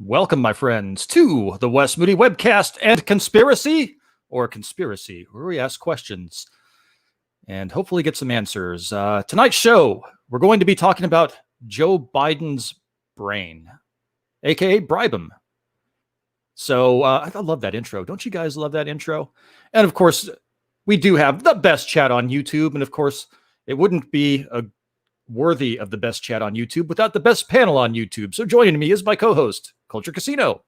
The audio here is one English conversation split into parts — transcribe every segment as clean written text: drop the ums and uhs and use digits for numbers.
Welcome, my friends, to the Wes Moody Webcast and Conspiracy, where we ask questions and hopefully get some answers. Tonight's show, we're going to be talking about Joe Biden's brain, aka Briben. So I love that intro. Don't you guys love that intro? And of course, we do have the best chat on YouTube. And of course, it wouldn't be worthy of the best chat on YouTube without the best panel on YouTube. So joining me is my co-host, Culture Casino.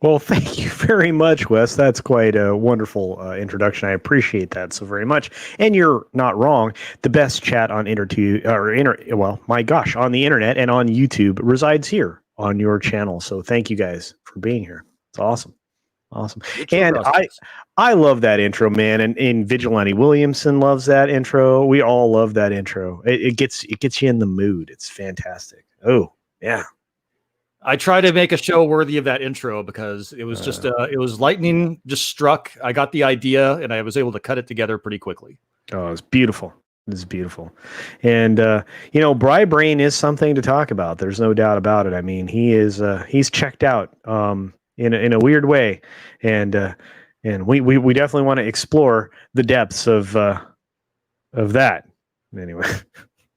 Well, thank you very much, Wes. That's quite a wonderful introduction. I appreciate that so very much. And you're not wrong. The best chat on on the internet and on YouTube resides here on your channel. So thank you guys for being here. It's awesome. Awesome. And I love that intro, man. And Vigilante Williamson loves that intro. We all love that intro. It gets you in the mood. It's fantastic. Oh, yeah. I try to make a show worthy of that intro because it was just it was lightning just struck. I got the idea and I was able to cut it together pretty quickly. Oh, it's beautiful. It's beautiful. And Bri Brain is something to talk about. There's no doubt about it. I mean, he's checked out in a weird way. And we definitely want to explore the depths of that. Anyway.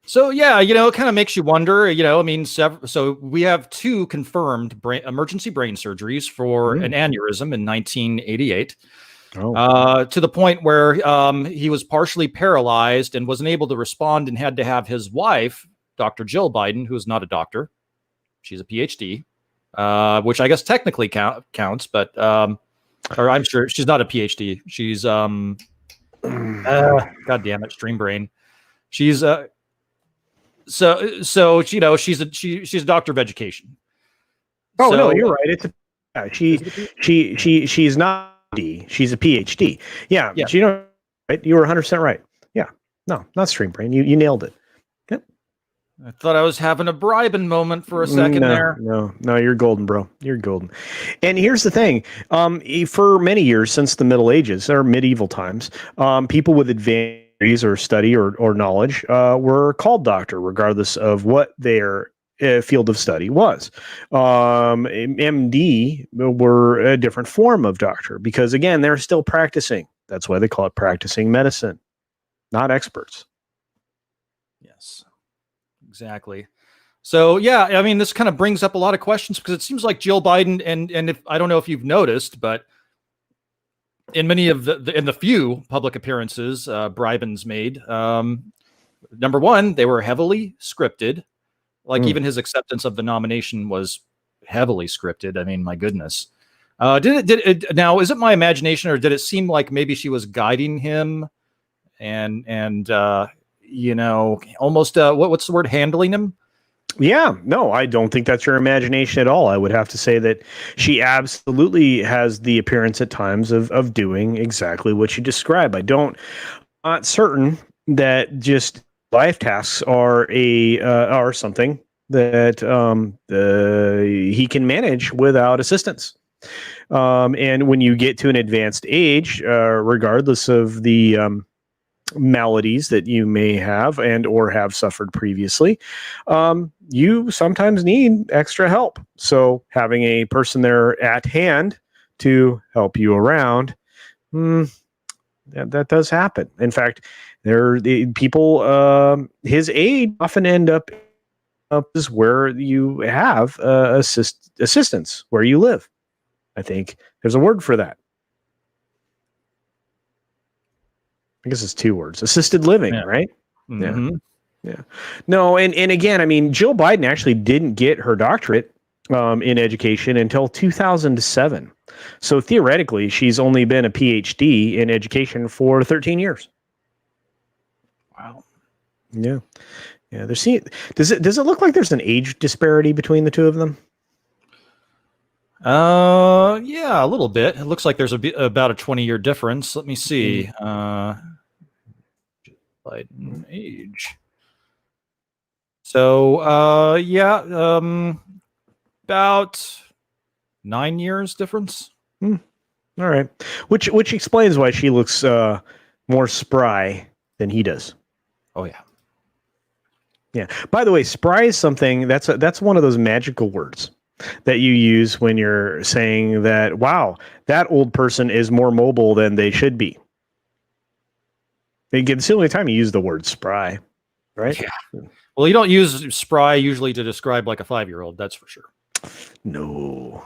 So, yeah, it kind of makes you wonder, so we have two confirmed emergency brain surgeries for an aneurysm in 1988, to the point where he was partially paralyzed and wasn't able to respond and had to have his wife, Dr. Jill Biden, who is not a doctor. She's a PhD, which I guess technically counts, but or I'm sure she's not a PhD. She's, God damn it, Stream Brain. She's So she's a doctor of education. Oh, no, you're right. She's not D. She's a PhD. Yeah. But right? You were 100% right. Yeah. No, not Stream Brain. You nailed it. Yep. I thought I was having a Briben moment for a second there. No, you're golden, bro. You're golden. And here's the thing. For many years since the Middle Ages or medieval times, people with advanced or study or knowledge were called doctor, regardless of what their field of study was. MD were a different form of doctor because, again, they're still practicing. That's why they call it practicing medicine, not experts. Yes, exactly. So, yeah, I mean, this kind of brings up a lot of questions because it seems like Jill Biden, and if I don't know if you've noticed, but in many of the few public appearances Briben's made, number one, they were heavily scripted. Like even his acceptance of the nomination was heavily scripted. I mean, my goodness. Did it now? Is it my imagination, or did it seem like maybe she was guiding him, and almost what's the word, handling him? Yeah, no, I don't think that's your imagination at all. I would have to say that she absolutely has the appearance at times of doing exactly what you describe. I'm not certain that just life tasks are something that he can manage without assistance. And when you get to an advanced age, regardless of the maladies that you may have and or have suffered previously, you sometimes need extra help. So having a person there at hand to help you around, that does happen. In fact, people his age often end up is where you have assistance where you live. I think there's a word for that. I guess it's two words: assisted living, right? Mm-hmm. Yeah. No, and again, I mean, Jill Biden actually didn't get her doctorate in education until 2007. So theoretically, she's only been a PhD in education for 13 years. Wow. Yeah. Yeah. Does it look like there's an age disparity between the two of them? Yeah, a little bit. It looks like there's about a 20-year difference. Let me see. Biden age. So, about 9 years difference. All right. Which explains why she looks more spry than he does. Oh yeah. Yeah. By the way, spry is something that's one of those magical words. that you use when you're saying that, wow, that old person is more mobile than they should be. It's the only time you use the word spry, right? Yeah. Well, you don't use spry usually to describe like a 5-year-old. That's for sure. No.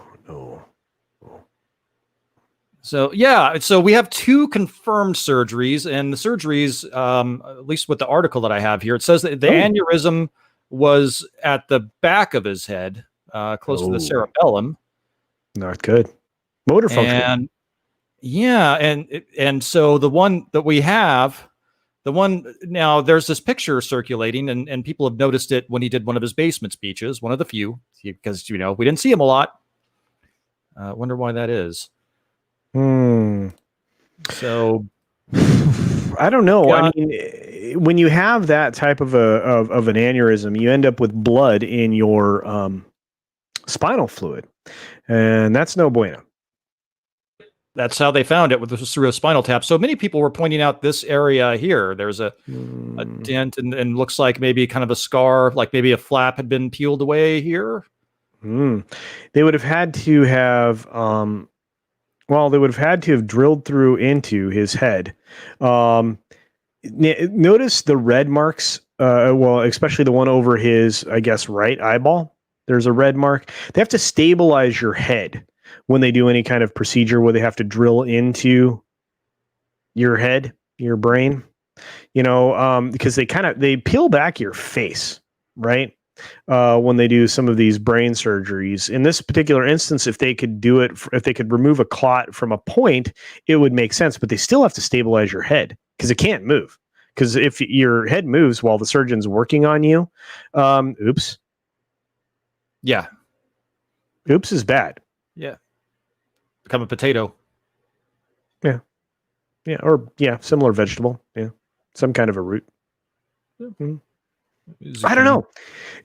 So yeah, so we have 2 confirmed surgeries, and the surgeries, at least with the article that I have here, it says that the aneurysm was at the back of his head, close to the cerebellum. Not good. Motor function. And yeah, and so the one that we have, now there's this picture circulating, and people have noticed it when he did one of his basement speeches, one of the few, because we didn't see him a lot. Wonder why that is. So I don't know. I mean, when you have that type of an aneurysm, you end up with blood in your spinal fluid, and that's no bueno. That's how they found it, through a spinal tap. So many people were pointing out this area here. There's a dent, and looks like maybe kind of a scar, like maybe a flap had been peeled away here. They would have had to have. They would have had to have drilled through into his head. Notice the red marks. Especially the one over his, I guess, right eyeball. There's a red mark. They have to stabilize your head when they do any kind of procedure where they have to drill into your head, your brain. Because they peel back your face, right? When they do some of these brain surgeries. In this particular instance, if they could do it, if they could remove a clot from a point, it would make sense. But they still have to stabilize your head because it can't move. Because if your head moves while the surgeon's working on you, oops. Yeah. Oops is bad. Yeah. Become a potato. Yeah. Yeah. Or, similar vegetable. Yeah. Some kind of a root. Mm-hmm. I don't know.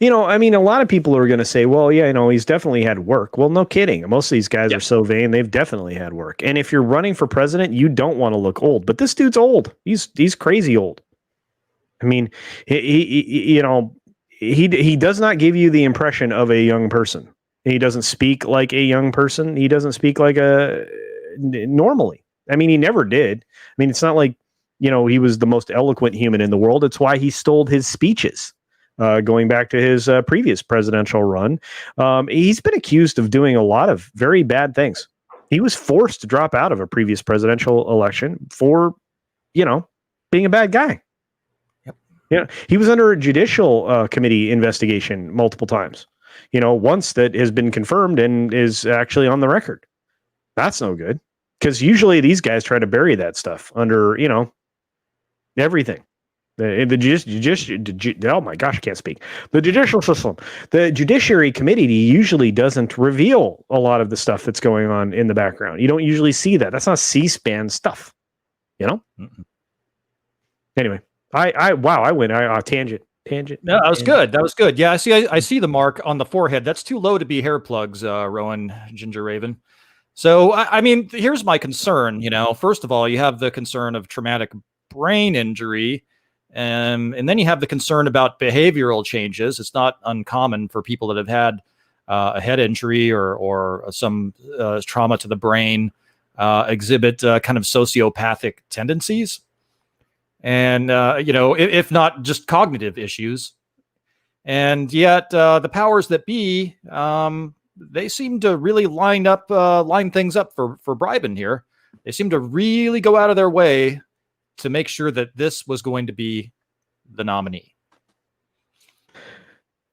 A lot of people are going to say, well, he's definitely had work. Well, no kidding. Most of these guys are so vain. They've definitely had work. And if you're running for president, you don't want to look old. But this dude's old. He's crazy old. I mean, he does not give you the impression of a young person. He doesn't speak like a young person. He doesn't speak like normally. I mean, he never did. I mean, it's not like, he was the most eloquent human in the world. It's why he stole his speeches. Going back to his previous presidential run, he's been accused of doing a lot of very bad things. He was forced to drop out of a previous presidential election for, being a bad guy. Yep. He was under a judicial committee investigation multiple times. Once that has been confirmed and is actually on the record. That's no good, because usually these guys try to bury that stuff under, everything. Oh my gosh, I can't speak. The judicial system, the Judiciary Committee usually doesn't reveal a lot of the stuff that's going on in the background. You don't usually see that. That's not C-SPAN stuff, Anyway, I went tangent. No, that was good. That was good. Yeah, I see the mark on the forehead. That's too low to be hair plugs, Rowan Ginger Raven. So, I mean, here's my concern. First of all, you have the concern of traumatic brain injury. And then you have the concern about behavioral changes. It's not uncommon for people that have had a head injury or some trauma to the brain exhibit kind of sociopathic tendencies. And, if not just cognitive issues. And yet the powers that be, they seem to really line things up for Briben here. They seem to really go out of their way to make sure that this was going to be the nominee.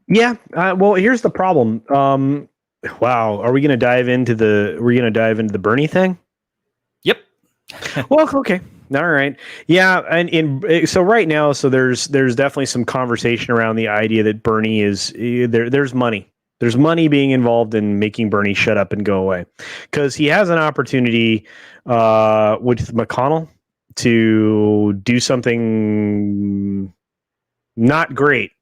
Yeah. Well, here's the problem. Wow. Are we going to dive into the Bernie thing? Yep. Well, okay. All right. Yeah. And so right now, there's definitely some conversation around the idea that Bernie is there's money. There's money being involved in making Bernie shut up and go away, because he has an opportunity with McConnell to do something not great.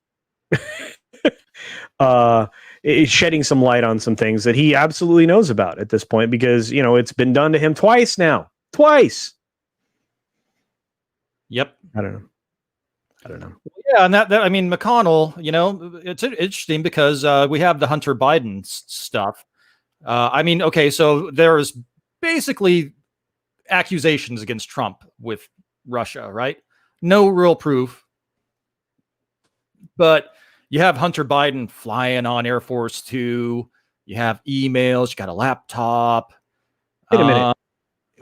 Shedding some light on some things that he absolutely knows about at this point, because it's been done to him twice now. Twice. Yep. I don't know. I don't know. Yeah, and that I mean, McConnell, it's interesting because we have the Hunter Biden stuff. I mean, okay, so there's basically accusations against Trump with Russia, right? No real proof, but you have Hunter Biden flying on Air Force Two. You have emails. You got a laptop. Wait a minute.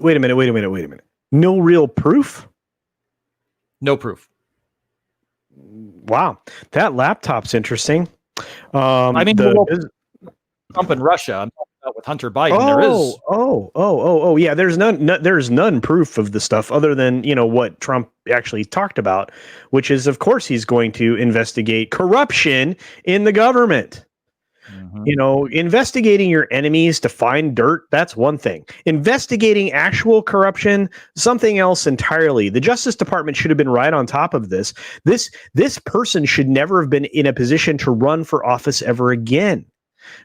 Wait a minute. No real proof? No proof. Wow. That laptop's interesting. I mean, Trump and Russia. I'm talking about with Hunter Biden. There is. Yeah. There's none proof of the stuff other than, what Trump actually talked about, which is, of course, he's going to investigate corruption in the government. Investigating your enemies to find dirt, that's one thing. Investigating actual corruption, something else entirely. The Justice Department should have been right on top of this. This person should never have been in a position to run for office ever again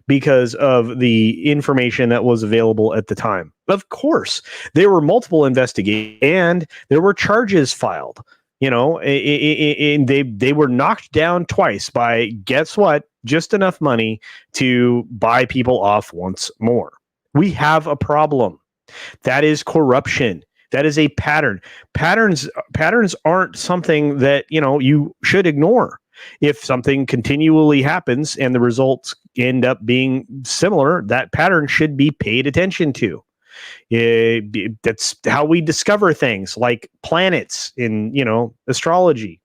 because of the information that was available at the time. Of course, there were multiple investigations and there were charges filed. And they were knocked down twice by, guess what? Just enough money to buy people off once more. We have a problem. That is corruption. That is a pattern. Patterns aren't something that, you should ignore. If something continually happens and the results end up being similar, that pattern should be paid attention to. That's how we discover things like planets in, astronomy.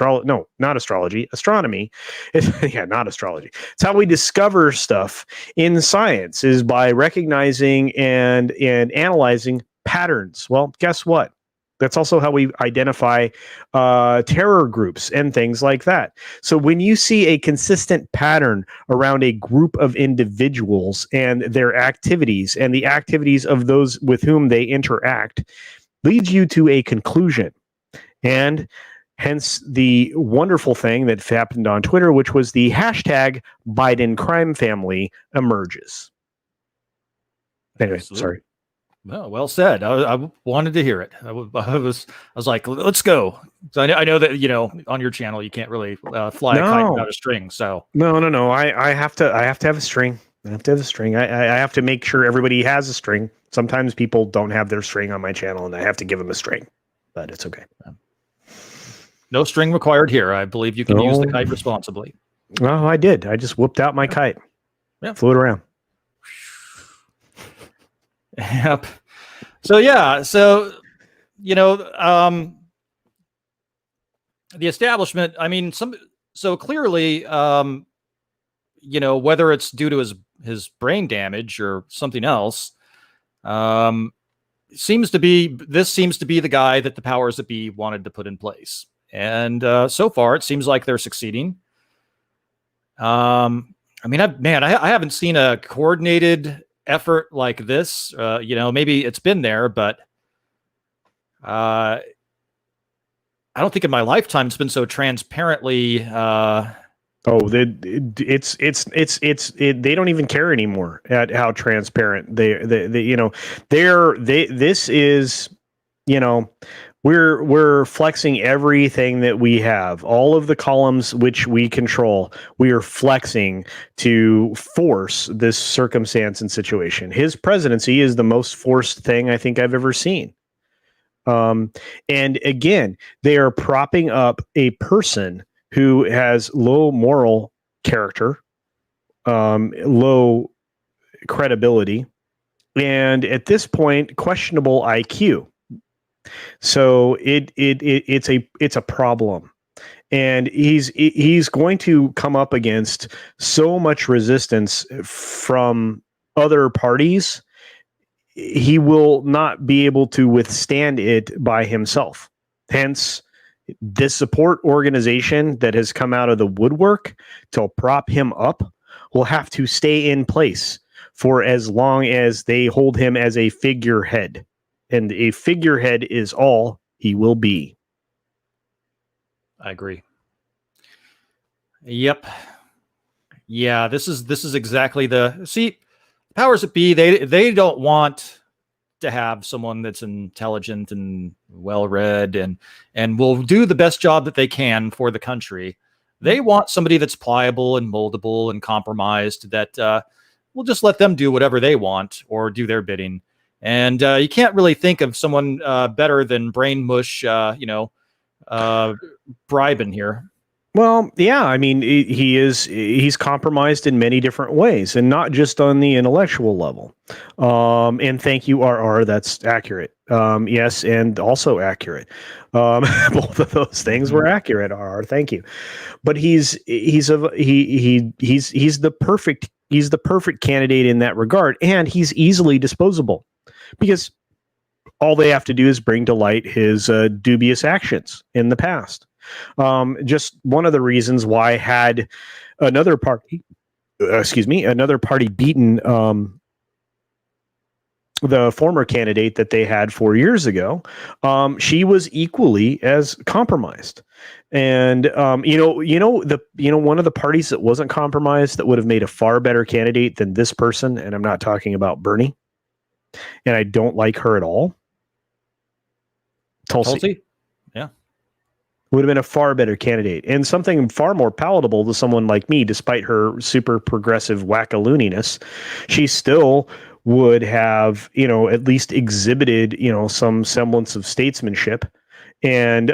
No, not astrology. Astronomy. Not astrology. It's how we discover stuff in science is by recognizing and analyzing patterns. Well, guess what? That's also how we identify terror groups and things like that. So when you see a consistent pattern around a group of individuals and their activities and the activities of those with whom they interact, leads you to a conclusion. And hence the wonderful thing that happened on Twitter, which was the hashtag Biden crime family emerges. Anyway, Absolutely. Sorry. No, well said. I wanted to hear it. I was like, let's go. So I know that on your channel you can't really fly a kite without a string. So no. I have to have a string. I have to have a string. I have to make sure everybody has a string. Sometimes people don't have their string on my channel, and I have to give them a string. But it's okay. No string required here. I believe you can use the kite responsibly. Oh, I did. I just whooped out my kite. Yeah, flew it around. Yep. So yeah, the establishment. I mean, so clearly, whether it's due to his brain damage or something else, seems to be the guy that the powers that be wanted to put in place, and so far it seems like they're succeeding. I mean, I haven't seen a coordinated effort like this. Maybe it's been there, but I don't think in my lifetime it's been so transparently. They don't even care anymore at how transparent this is. We're flexing everything that we have, all of the columns which we control. We are flexing to force this circumstance and situation. His presidency is the most forced thing I think I've ever seen. And again, they are propping up a person who has low moral character, low credibility, and at this point, questionable IQ. So it's a problem, and he's going to come up against so much resistance from other parties. He will not be able to withstand it by himself. Hence, this support organization that has come out of the woodwork to prop him up will have to stay in place for as long as they hold him as a figurehead. And a figurehead is all he will be. I agree. Yep. Yeah, this is exactly powers that be. They don't want to have someone that's intelligent and well-read and will do the best job that they can for the country. They want somebody that's pliable and moldable and compromised, that will just let them do whatever they want or do their bidding. And you can't really think of someone better than brain mush, Briben here. Well, yeah, I mean, he's compromised in many different ways, and not just on the intellectual level. And thank you, RR. That's accurate. Yes, and also accurate. Both of those things were accurate, RR. Thank you. But he's the perfect candidate in that regard, and he's easily disposable because all they have to do is bring to light his dubious actions in the past. Just one of the reasons why, had another party beaten the former candidate that they had 4 years ago, she was equally as compromised. And one of the parties that wasn't compromised that would have made a far better candidate than this person, and I'm not talking about Bernie, and I don't like her at all. Tulsi. Yeah. Would have been a far better candidate and something far more palatable to someone like me, despite her super progressive wackalooniness. She still would have, at least exhibited, some semblance of statesmanship and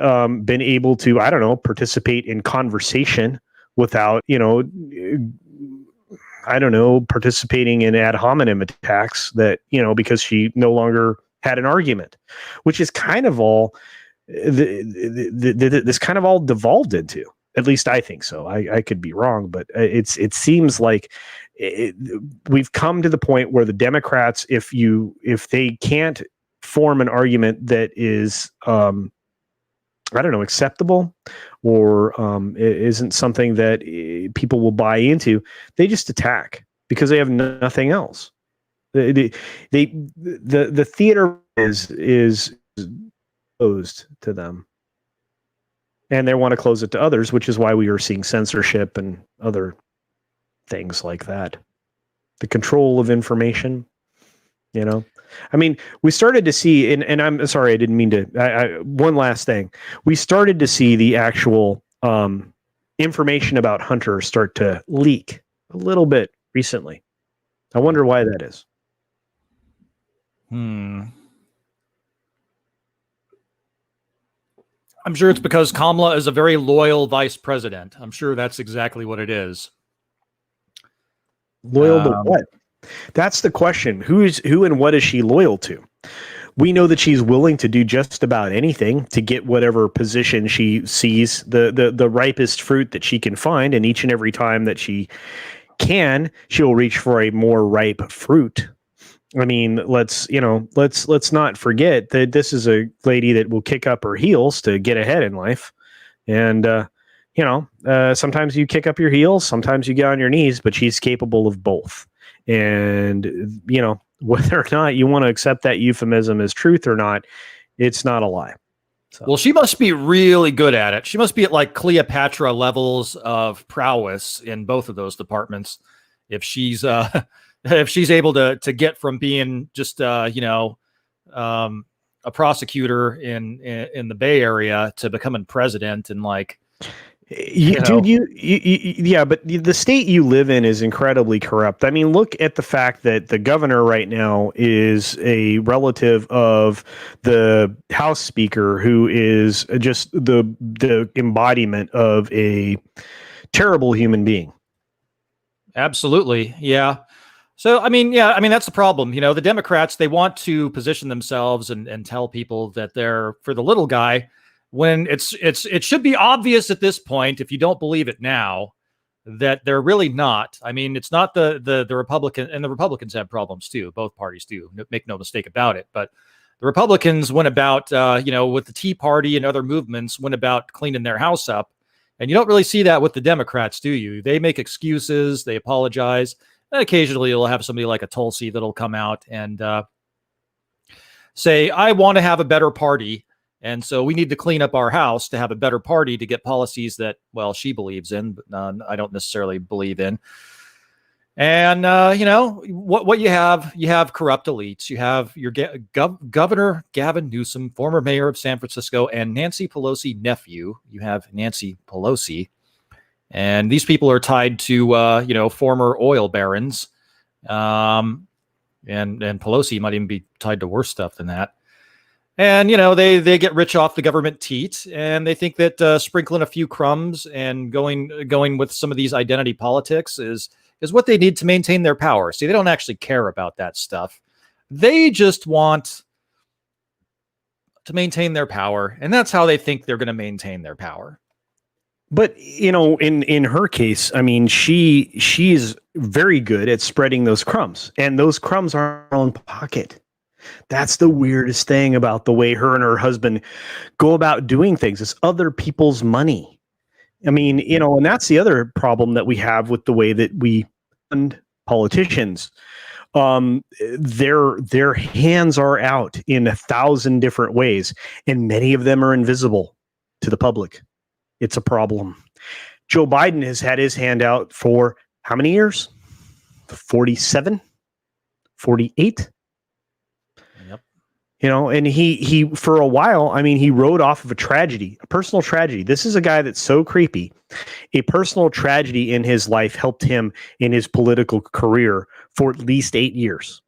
been able to, I don't know, participate in conversation without, participating in ad hominem attacks that, because she no longer had an argument, which is kind of all this kind of all devolved into. At least I think so. I could be wrong, but it seems like we've come to the point where the Democrats, if they can't form an argument that is acceptable or isn't something that people will buy into, they just attack because they have nothing else. The theater is closed to them, and they want to close it to others, which is why we are seeing censorship and other things like that. The control of information, I mean, we started to see, and I'm sorry, I didn't mean to, one last thing. We started to see the actual information about Hunter start to leak a little bit recently. I wonder why that is. I'm sure it's because Kamala is a very loyal vice president. I'm sure that's exactly what it is. Loyal to what? That's the question. Who and what is she loyal to? We know that she's willing to do just about anything to get whatever position she sees the ripest fruit that she can find, and each and every time that she can, she'll reach for a more ripe fruit. I mean, let's not forget that this is a lady that will kick up her heels to get ahead in life. And, sometimes you kick up your heels, sometimes you get on your knees, but she's capable of both. And, whether or not you want to accept that euphemism as truth or not, it's not a lie. So. Well, she must be really good at it. She must be at like Cleopatra levels of prowess in both of those departments. If she's able to get from being just a prosecutor in the Bay Area to becoming president and like, yeah, but the state you live in is incredibly corrupt. I mean, look at the fact that the governor right now is a relative of the House Speaker, who is just the embodiment of a terrible human being. Absolutely. Yeah. So, I mean, that's the problem. The Democrats, they want to position themselves and tell people that they're for the little guy, when it should be obvious at this point, if you don't believe it now, that they're really not. I mean, it's not the Republican, and the Republicans have problems too. Both parties do, make no mistake about it. But the Republicans went about, with the Tea Party and other movements, went about cleaning their house up. And you don't really see that with the Democrats, do you? They make excuses, they apologize. And occasionally you'll have somebody like a Tulsi that'll come out and say, I want to have a better party. And so we need to clean up our house to have a better party to get policies that, well, she believes in, but I don't necessarily believe in. And what you have corrupt elites. You have your Governor Gavin Newsom, former mayor of San Francisco, and Nancy Pelosi nephew. You have Nancy Pelosi, and these people are tied to former oil barons. And Pelosi might even be tied to worse stuff than that. And they get rich off the government teat, and they think that sprinkling a few crumbs and going with some of these identity politics is what they need to maintain their power. See, they don't actually care about that stuff. They just want to maintain their power, and that's how they think they're going to maintain their power. But in her case, I mean, she's very good at spreading those crumbs, and those crumbs are in her own pocket. That's the weirdest thing about the way her and her husband go about doing things. It's other people's money. I mean, and that's the other problem that we have with the way that we fund politicians. Their hands are out in 1,000 different ways, and many of them are invisible to the public. It's a problem. Joe Biden has had his hand out for how many years? 47? 48? And he for a while, I mean, he rode off of a tragedy, a personal tragedy. This is a guy that's so creepy. A personal tragedy in his life helped him in his political career for at least 8 years.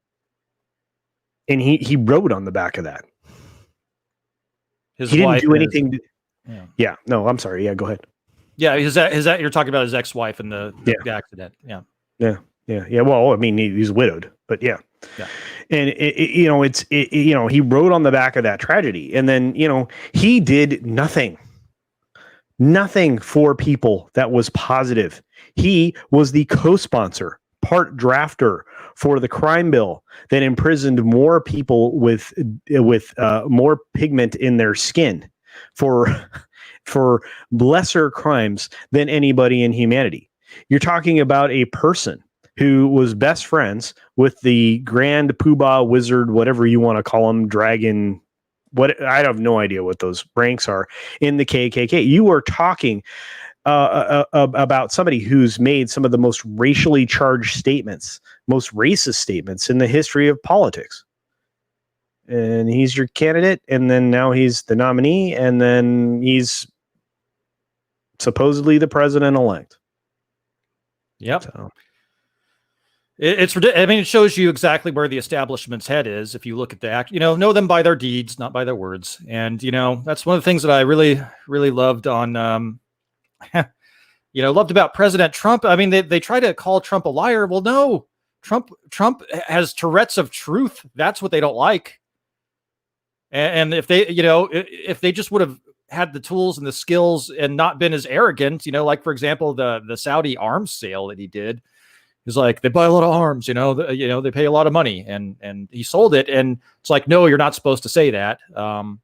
And he rode on the back of that. He didn't do anything. Yeah. No, I'm sorry. Yeah, go ahead. Yeah, is that you're talking about his ex-wife and the accident? Yeah. Well, I mean, he's widowed, but yeah. And he rode on the back of that tragedy, and then he did nothing for people that was positive. He was the co-sponsor, part drafter for the crime bill that imprisoned more people with more pigment in their skin for lesser crimes than anybody in humanity. You're talking about a person who was best friends with the Grand Poobah Wizard, whatever you want to call him, dragon, I have no idea what those ranks are in the KKK. You are talking about somebody who's made some of the most racially charged statements, most racist statements in the history of politics. And he's your candidate, and then now he's the nominee, and then he's supposedly the president-elect. Yep. So. It's ridiculous. I mean, it shows you exactly where the establishment's head is. If you look at the act, know them by their deeds, not by their words. And, that's one of the things that I really, really loved on, loved about President Trump. I mean, they try to call Trump a liar. Well, no, Trump has Tourette's of truth. That's what they don't like. And if they just would have had the tools and the skills and not been as arrogant, like, for example, the Saudi arms sale that he did. He's like, they buy a lot of arms, they pay a lot of money, and he sold it. And it's like, no, you're not supposed to say that. But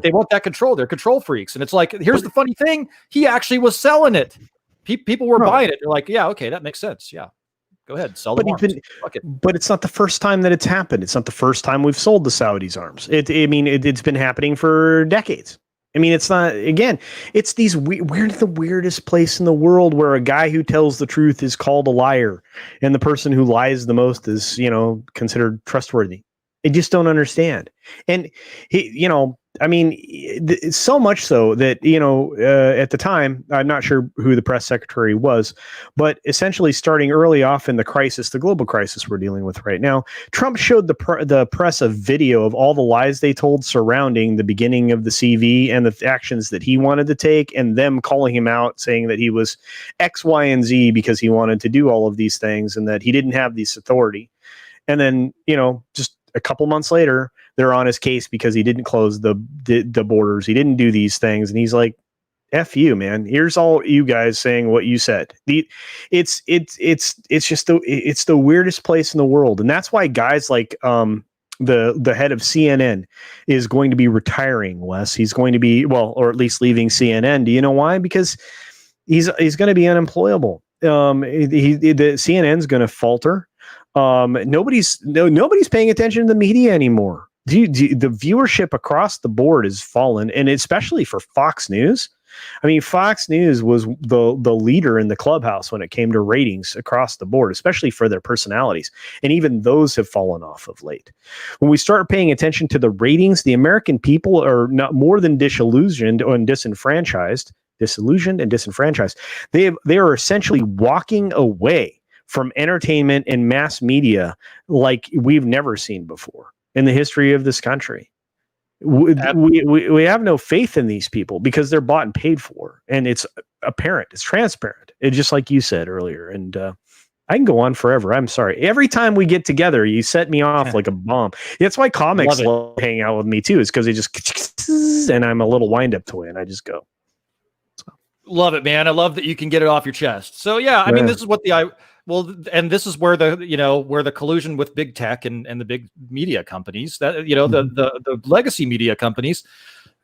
they want that control. They're control freaks. And it's like, here's the funny thing. He actually was selling it. People were buying it. They're like, yeah, okay, that makes sense. Yeah, go ahead. Sell the arms. But it's not the first time that it's happened. It's not the first time we've sold the Saudis arms. It's been happening for decades. I mean, it's not, again, it's we're the weirdest place in the world where a guy who tells the truth is called a liar, and the person who lies the most is, considered trustworthy. I just don't understand. And it's so much so that, at the time, I'm not sure who the press secretary was, but essentially starting early off in the global crisis we're dealing with right now, Trump showed the press a video of all the lies they told surrounding the beginning of the CV and the actions that he wanted to take, and them calling him out, saying that he was X, Y, and Z because he wanted to do all of these things and that he didn't have this authority. And then, just a couple months later, they're on his case because he didn't close the borders. He didn't do these things. And he's like, F you, man. Here's all you guys saying what you said. It's just the weirdest place in the world. And that's why guys like the head of CNN is going to be retiring, Wes. He's going to be, or at least leaving CNN. Do you know why? Because he's going to be unemployable. The CNN's going to falter. Nobody's paying attention to the media anymore. The viewership across the board has fallen, and especially for Fox News. I mean, Fox News was the leader in the clubhouse when it came to ratings across the board, especially for their personalities. And even those have fallen off of late. When we start paying attention to the ratings, the American people are not more than disillusioned and disenfranchised. They are essentially walking away from entertainment and mass media like we've never seen before in the history of this country. We have no faith in these people because they're bought and paid for, and it's apparent, it's transparent. It's just like you said earlier, and I can go on forever. I'm sorry. Every time we get together, you set me off like a bomb. That's why comics love hanging out with me too, is because they just and I'm a little wind-up toy, and I just go. So. Love it, man. I love that you can get it off your chest. So yeah, I mean, this is what and this is where the collusion with big tech and the big media companies, that the legacy media companies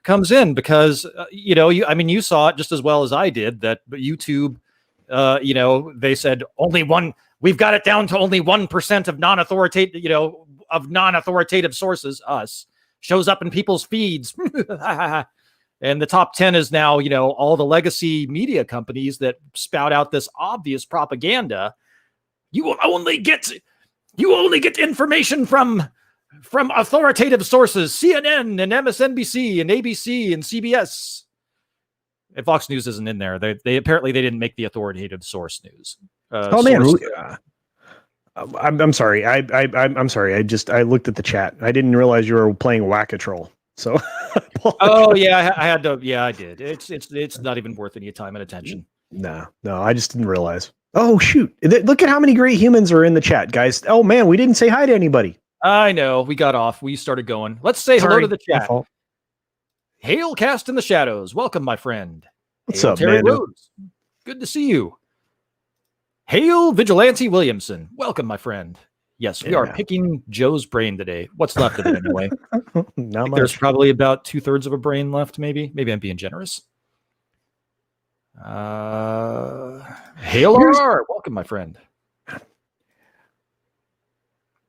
comes in, because you saw it just as well as I did, that YouTube, they said we've got it down to only 1% of non-authoritative sources, us, shows up in people's feeds. And the top 10 is now, all the legacy media companies that spout out this obvious propaganda. You only get information from authoritative sources, CNN and MSNBC and ABC and CBS. And Fox News isn't in there. They apparently didn't make the authoritative source news. I'm sorry. I'm sorry. I looked at the chat. I didn't realize you were playing Whack-A-Troll. So, oh yeah, I had to. Yeah, I did. It's not even worth any time and attention. No, I just didn't realize. Oh shoot! Look at how many great humans are in the chat, guys. Oh man, we didn't say hi to anybody. I know, we got off. We started going. Let's say hello to the chat. Hail Cast in the Shadows. Welcome, my friend. What's up, Terry man? Rhodes. Good to see you. Hail Vigilante Williamson. Welcome, my friend. Yes, we are picking Joe's brain today. What's left of it anyway? Not much. There's probably about 2/3 of a brain left, maybe. Maybe I'm being generous. Hail RR. Welcome, my friend.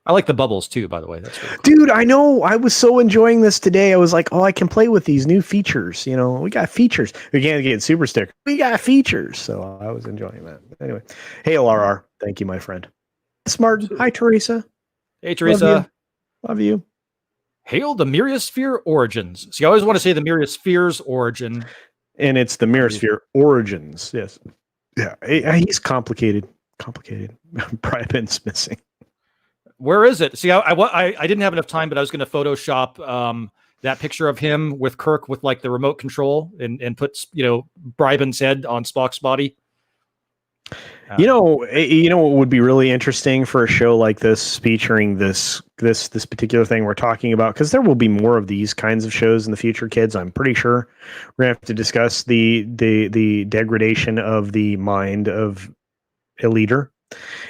I like the bubbles too, by the way. That's really cool. Dude, I know. I was so enjoying this today. I was like, I can play with these new features. We got features. We can't get super sticker. We got features. So I was enjoying that. Anyway, hail RR. Thank you, my friend. Smart. Hi, Teresa. Hey, Teresa. Love you. Hail the Merosphere Origins. See, I always want to say the Merosphere's origin. And it's the Merosphere Origins. Yes. Yeah. He's complicated. Briben's missing. Where is it? See, I didn't have enough time, but I was going to Photoshop that picture of him with Kirk with like the remote control and put, Briben's head on Spock's body. What would be really interesting for a show like this, featuring this particular thing we're talking about, because there will be more of these kinds of shows in the future, kids. I'm pretty sure we're gonna have to discuss the degradation of the mind of a leader.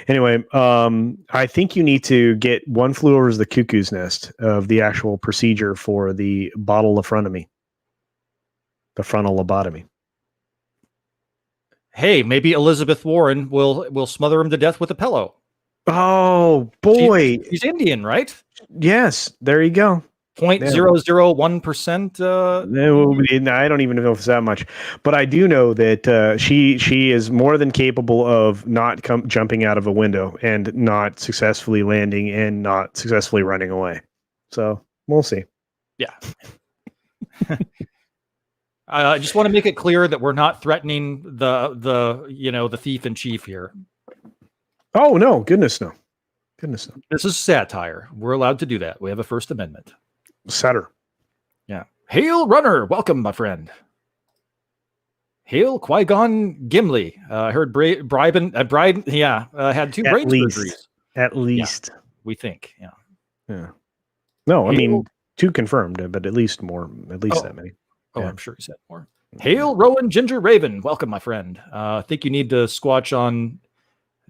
Anyway, I think you need to get One Flew Over the Cuckoo's Nest of the actual procedure for the botulophronomy, the frontal lobotomy. Hey, maybe Elizabeth Warren will smother him to death with a pillow. Oh boy, she's Indian, right? Yes, there you go. 0.001%. I don't even know if it's that much, but I do know that she is more than capable of not jumping out of a window and not successfully landing and not successfully running away. So we'll see. Yeah. I just want to make it clear that we're not threatening the thief in chief here. Oh no, goodness no. This is satire. We're allowed to do that. We have a First Amendment. Satyr. Yeah. Hail Runner. Welcome, my friend. Hail Qui-Gon Gimli. I heard Briben had 2 brain surgeries. At least. Yeah, we think. Yeah. No, I mean 2 confirmed, but at least more. At least that many. Oh, yeah. I'm sure he said more. Hail Rowan Ginger Raven. Welcome, my friend. I think you need to squatch on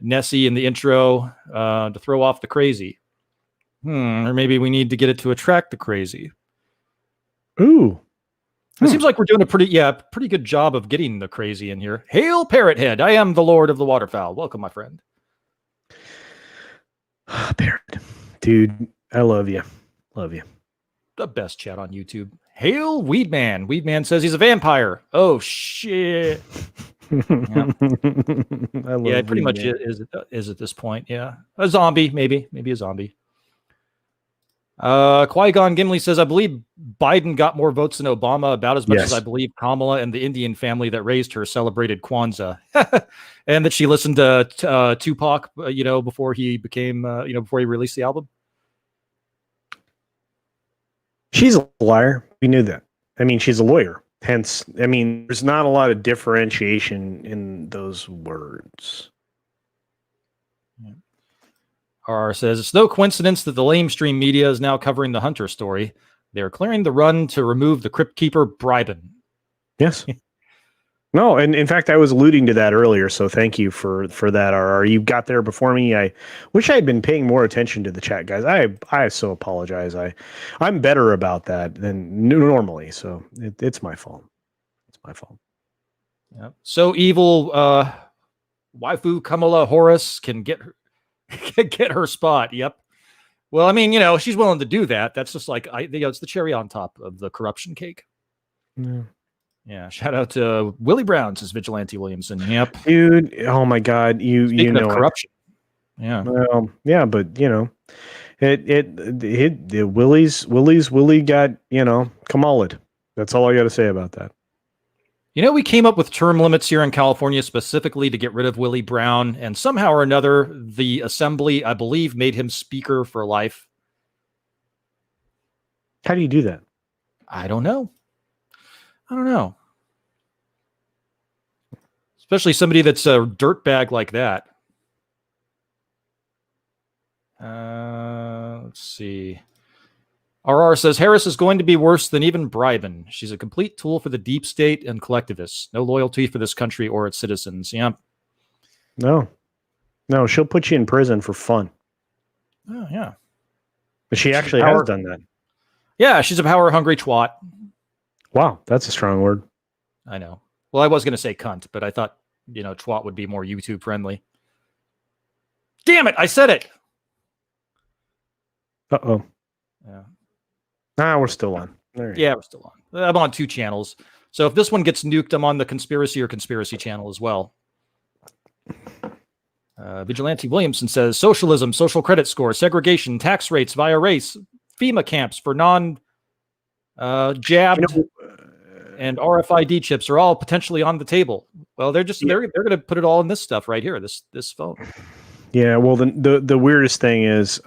Nessie in the intro to throw off the crazy. Or maybe we need to get it to attract the crazy. Ooh. It seems like we're doing a pretty good job of getting the crazy in here. Hail Parrothead. I am the Lord of the Waterfowl. Welcome, my friend. Parrot. Dude, I love you. Love you. The best chat on YouTube. Hail Weedman. Weedman says he's a vampire. Oh shit. Yeah, it pretty much is at this point. Yeah, a zombie, maybe a zombie. Qui-Gon Gimli says, I believe Biden got more votes than Obama, about as much as I believe Kamala and the Indian family that raised her celebrated Kwanzaa, and that she listened to Tupac, before he became, before he released the album. She's a liar. We knew that. I mean, she's a lawyer. Hence, I mean, there's not a lot of differentiation in those words. RR says, it's no coincidence that the lamestream media is now covering the Hunter story. They're clearing the run to remove the Crypt Keeper Briben. Yes. No, and in fact, I was alluding to that earlier, so thank you for that, RR. You got there before me. I wish I had been paying more attention to the chat, guys. I so apologize. I'm better about that than normally, so it's my fault. It's my fault. Yeah. So evil waifu Kamala Harris can get her spot. Yep. Well, I mean, she's willing to do that. That's just like it's the cherry on top of the corruption cake. Yeah. Yeah, shout out to Willie Brown, says Vigilante Williamson. Yep, dude. Oh my God, you know corruption. Yeah, well, yeah, but Willie got Kamala. That's all I got to say about that. We came up with term limits here in California specifically to get rid of Willie Brown, and somehow or another, the assembly, I believe, made him speaker for life. How do you do that? I don't know. Especially somebody that's a dirtbag like that. Let's see. RR says, Harris is going to be worse than even Briben. She's a complete tool for the deep state and collectivists. No loyalty for this country or its citizens. Yeah. No, she'll put you in prison for fun. Oh, yeah. But she actually has done that. Yeah, she's a power-hungry twat. Wow, that's a strong word. I know. Well, I was going to say cunt, but I thought, twat would be more YouTube friendly. Damn it, I said it. Uh-oh. Yeah. We're still on. Yeah, we're still on. I'm on 2 channels. So if this one gets nuked, I'm on the conspiracy channel as well. Vigilante Williamson says, socialism, social credit score, segregation, tax rates via race, FEMA camps for non-jabbed and RFID chips are all potentially on the table. Well, they're going to put it all in this stuff right here, this phone. Yeah, well, the weirdest thing is,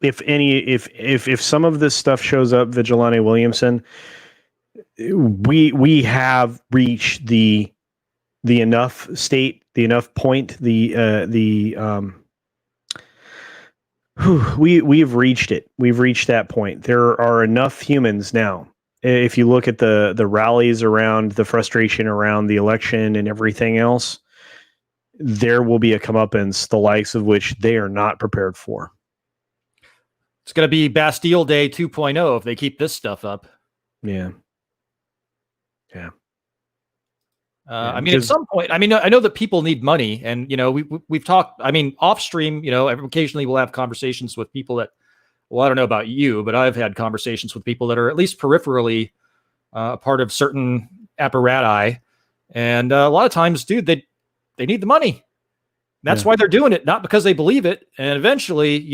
if some of this stuff shows up, Vigilante Williamson, we have reached the enough state, the enough point, we've reached it. We've reached that point. There are enough humans now. If you look at the rallies around the frustration around the election and everything else, there will be a comeuppance, the likes of which they are not prepared for. It's going to be Bastille Day 2.0 if they keep this stuff up. Yeah. I mean, at some point, I know that people need money, and we've talked. I mean, off stream, occasionally we'll have conversations with people that. Well, I don't know about you, but I've had conversations with people that are at least peripherally part of certain apparati, and a lot of times, dude, they need the money. That's why they're doing it, not because they believe it. And eventually,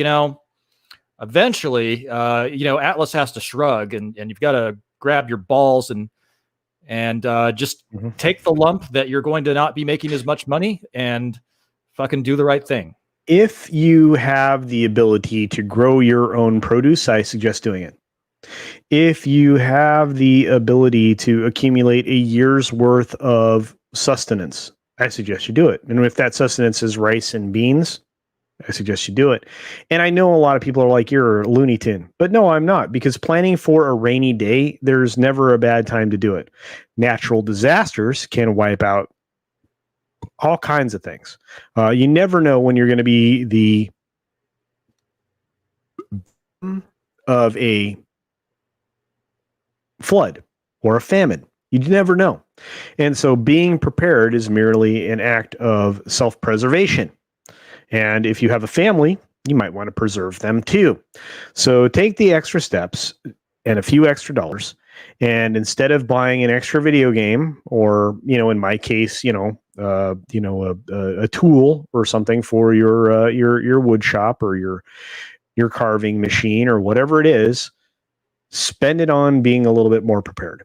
Atlas has to shrug, and you've got to grab your balls and just take the lump that you're going to not be making as much money and fucking do the right thing. If you have the ability to grow your own produce, I suggest doing it. If you have the ability to accumulate a year's worth of sustenance, I suggest you do it. And if that sustenance is rice and beans, I suggest you do it. And I know a lot of people are like, you're a Looney Tune, but no, I'm not, because planning for a rainy day, there's never a bad time to do it. Natural disasters can wipe out all kinds of things. You never know when you're going to be the of a flood or a famine. You never know. And so being prepared is merely an act of self-preservation. And if you have a family, you might want to preserve them too. So take the extra steps. and a few extra dollars, and instead of buying an extra video game, or in my case, a tool or something for your wood shop or your carving machine or whatever it is, spend it on being a little bit more prepared,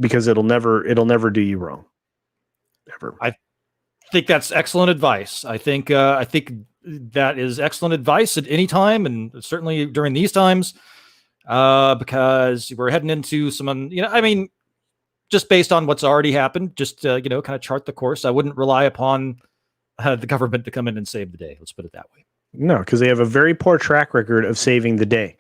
because it'll never do you wrong, ever. I think that's excellent advice. I think that is excellent advice at any time, and certainly during these times, because we're heading into some, just based on what's already happened, just kind of chart the course. I wouldn't rely upon the government to come in and save the day. Let's put it that way. No, because they have a very poor track record of saving the day.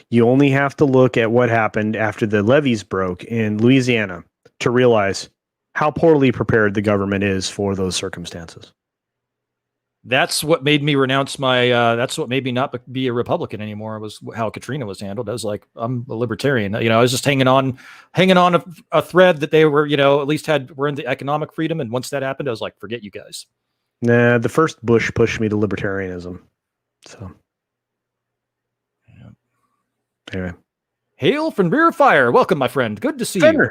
You only have to look at what happened after the levees broke in Louisiana to realize how poorly prepared the government is for those circumstances. That's what made me renounce my, that's what made me not be a Republican anymore, was how Katrina was handled. I was like, I'm a libertarian. I was just hanging on a thread that they were, at least were into economic freedom. And once that happened, I was like, forget you guys. Nah, the first Bush pushed me to libertarianism. So, yeah. Anyway. Hail from Rear Fire. Welcome, my friend. Good to see you.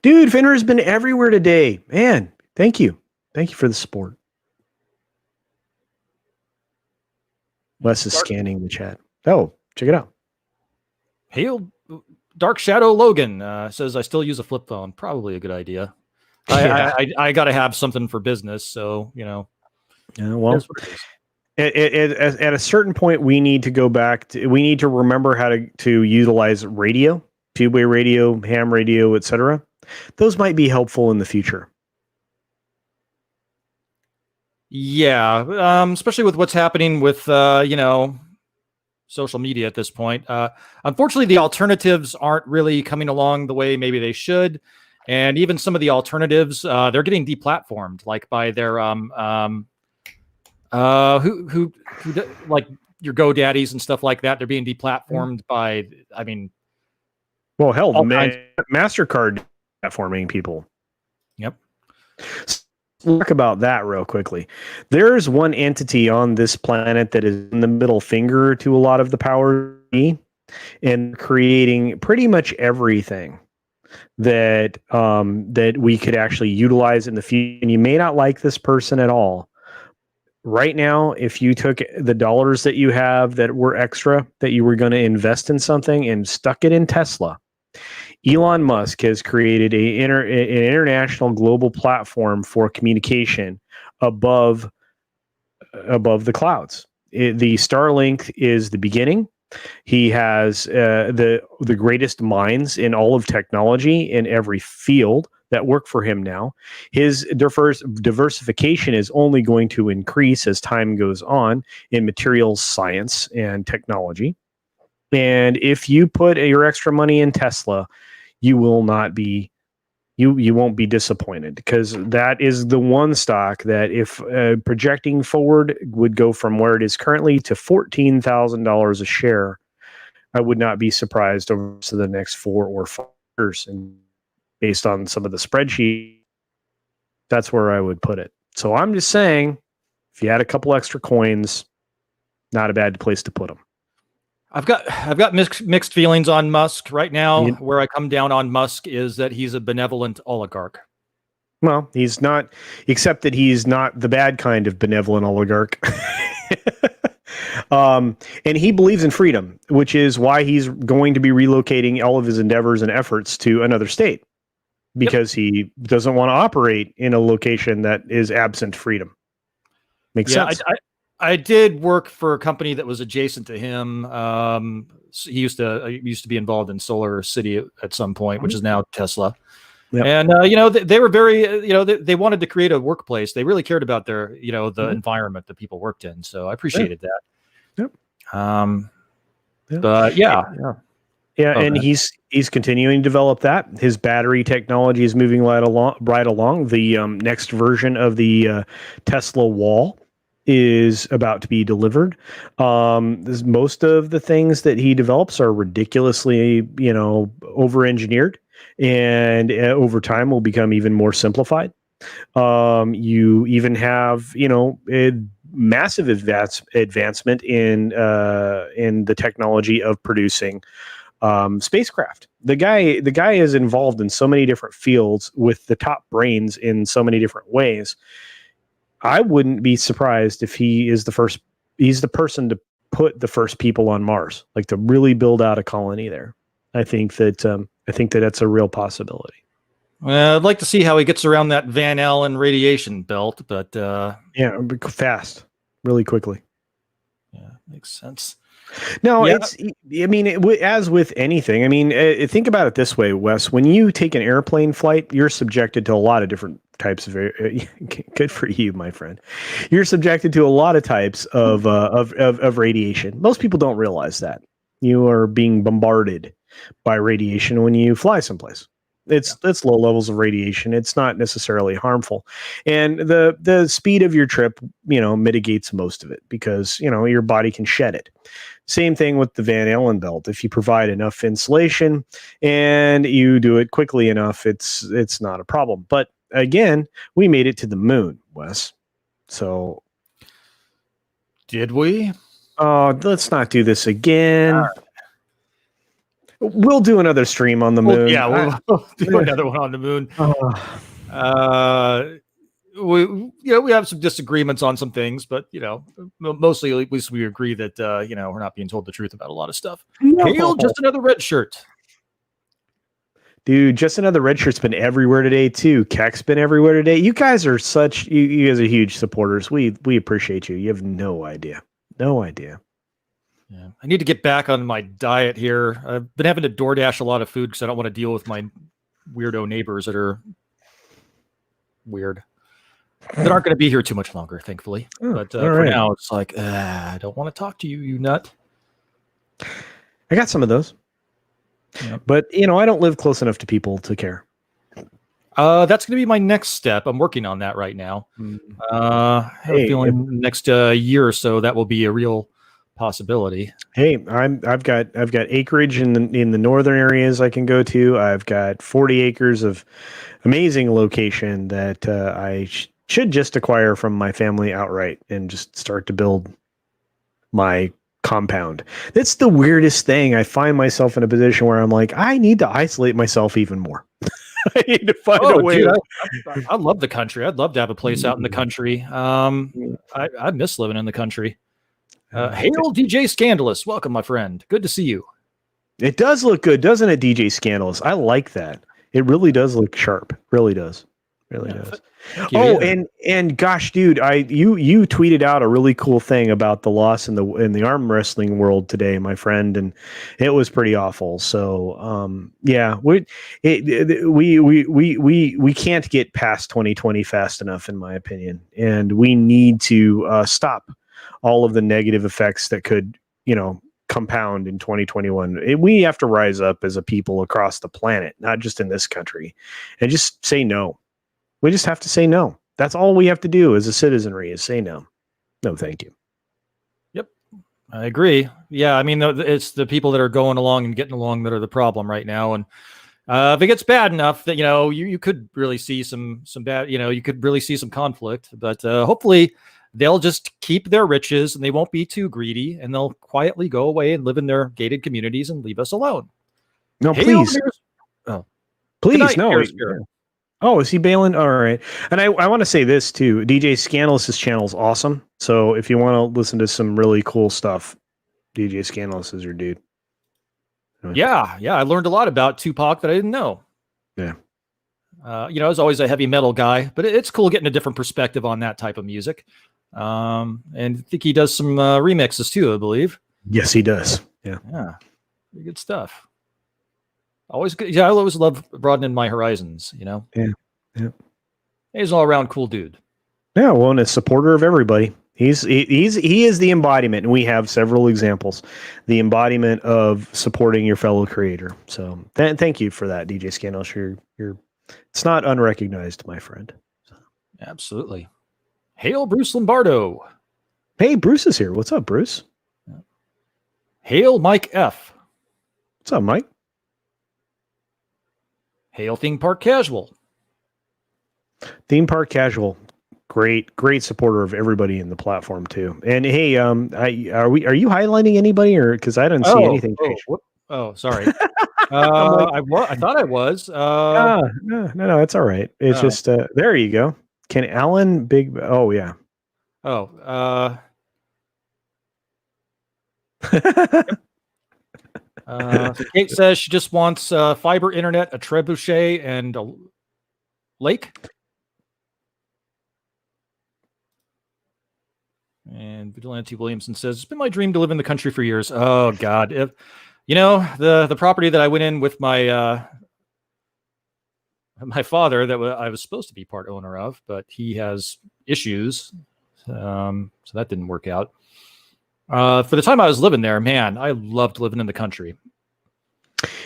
Dude, Fenner's been everywhere today. Man, thank you. Thank you for the support. Wes is scanning the chat. Oh, check it out. Hail Dark Shadow Logan says, I still use a flip phone. Probably a good idea. Yeah. I got to have something for business. So, Yeah, well, at a certain point, we need to go back we need to remember how to utilize radio, tube-way radio, ham radio, etc. Those might be helpful in the future. Yeah, especially with what's happening with, social media at this point. Unfortunately, the alternatives aren't really coming along the way maybe they should. And even some of the alternatives, they're getting deplatformed, like by their, who like your GoDaddies and stuff like that. They're being deplatformed by, well, hell, MasterCard platforming people. Yep. Talk about that real quickly. There's one entity on this planet that is in the middle finger to a lot of the power and creating pretty much everything that that we could actually utilize in the future. And you may not like this person at all. Right now, if you took the dollars that you have that were extra that you were going to invest in something and stuck it in Tesla, Elon Musk has created an international global platform for communication above the clouds. The Starlink is the beginning. He has the greatest minds in all of technology in every field that work for him now. His diversification is only going to increase as time goes on in materials science and technology. And if you put your extra money in Tesla, you will not be, you won't be disappointed, because that is the one stock that, if projecting forward, would go from where it is currently to $14,000 a share. I would not be surprised over the next 4 or 5 years, and based on some of the spreadsheet, that's where I would put it. So I'm just saying, if you had a couple extra coins, not a bad place to put them. I've got mixed feelings on Musk right now. Where I come down on Musk is that he's a benevolent oligarch. Well, he's not, except that he's not the bad kind of benevolent oligarch. And he believes in freedom, which is why he's going to be relocating all of his endeavors and efforts to another state, because he doesn't want to operate in a location that is absent freedom. Makes sense. I did work for a company that was adjacent to him. He used to be involved in Solar City at some point, which is now Tesla. Yep. And they were very, they wanted to create a workplace. They really cared about their, the environment that people worked in. So I appreciated that. Yep. But yeah. And he's continuing to develop that. His battery technology is moving right along. The next version of the Tesla wall is about to be delivered. Most of the things that he develops are ridiculously, over-engineered, and over time will become even more simplified. You even have, massive advancement in the technology of producing spacecraft. The guy is involved in so many different fields with the top brains in so many different ways. I wouldn't be surprised if he is the first. He's the person to put the first people on Mars, like to really build out a colony there. I think that that's a real possibility. Well, I'd like to see how he gets around that Van Allen radiation belt, but yeah, fast, really quickly. Yeah, makes sense. No, yeah. As with anything, think about it this way, Wes. When you take an airplane flight, you're subjected to a lot of different types of good for you, my friend. You're subjected to a lot of types of radiation. Most people don't realize that. You are being bombarded by radiation when you fly someplace. It's low levels of radiation. It's not necessarily harmful. And the speed of your trip, mitigates most of it because, your body can shed it. Same thing with the Van Allen belt. If you provide enough insulation and you do it quickly enough, it's not a problem. But again, we made it to the moon, Wes. So did we? Let's not do this again. We'll do another stream on the moon. Yeah, we'll do another one on the moon. We have some disagreements on some things, but mostly at least we agree that we're not being told the truth about a lot of stuff. No. Hail, just another red shirt. Dude, just another red shirt's been everywhere today too. Keck's been everywhere today. You guys are you guys are huge supporters. We appreciate you. You have no idea. No idea. Yeah, I need to get back on my diet here. I've been having to DoorDash a lot of food because I don't want to deal with my weirdo neighbors that are weird. That aren't going to be here too much longer, thankfully. But for now, it's like, I don't want to talk to you, you nut. I got some of those. Yep. But, I don't live close enough to people to care. That's going to be my next step. I'm working on that right now. I have a feeling next year or so that will be a real possibility. Hey, I've got acreage in the northern areas I can go to. I've got 40 acres of amazing location that I should just acquire from my family outright and just start to build my compound. That's the weirdest thing. I find myself in a position where I'm like, I need to isolate myself even more. I need to find a way. Dude, I love the country. I'd love to have a place out in the country. I miss living in the country. Hail, DJ Scandalous. Welcome, my friend. Good to see you. It does look good, doesn't it, DJ Scandalous? I like that. It really does look sharp. Really does. Really does. And gosh, dude, you tweeted out a really cool thing about the loss in the arm wrestling world today, my friend, and it was pretty awful. So we can't get past 2020 fast enough, in my opinion, and we need to stop all of the negative effects that could compound in 2021. We have to rise up as a people across the planet, not just in this country, and just say no. We just have to say no. That's all we have to do as a citizenry is say no. No, thank you. Yep. I agree. Yeah. It's the people that are going along and getting along that are the problem right now. And if it gets bad enough that, you could really see some bad, you could really see some conflict, but hopefully they'll just keep their riches and they won't be too greedy and they'll quietly go away and live in their gated communities and leave us alone. No, please. Please, no. Oh, is he bailing? All right. And I want to say this too. DJ Scandalous' channel is awesome. So if you want to listen to some really cool stuff, DJ Scandalous is your dude. Yeah. I learned a lot about Tupac that I didn't know. Yeah. I was always a heavy metal guy, but it's cool getting a different perspective on that type of music. And I think he does some remixes too, I believe. Yes, he does. Yeah. Pretty good stuff. Always good. Yeah, I always love broadening my horizons, Yeah. He's an all-around cool dude. Yeah, well, and a supporter of everybody. He is the embodiment, and we have several examples. The embodiment of supporting your fellow creator. So thank you for that, DJ Scandalous. You're it's not unrecognized, my friend. So. Absolutely. Hail, Bruce Lombardo. Hey, Bruce is here. What's up, Bruce? Hail, Mike F. What's up, Mike? Hail, Theme Park Casual. Theme Park Casual. great supporter of everybody in the platform too. And hey, are you highlighting anybody, or because I didn't see anything change? Sorry. I'm like, I thought I was. no, it's all right. It's just there you go. Can Alan Big? Oh yeah. Oh, so Kate says she just wants fiber internet, a trebuchet, and a lake. And Vigilante Williamson says, it's been my dream to live in the country for years. Oh, God. If, the property that I went in with my father that I was supposed to be part owner of, but he has issues. So that didn't work out. For the time I was living there, man, I loved living in the country.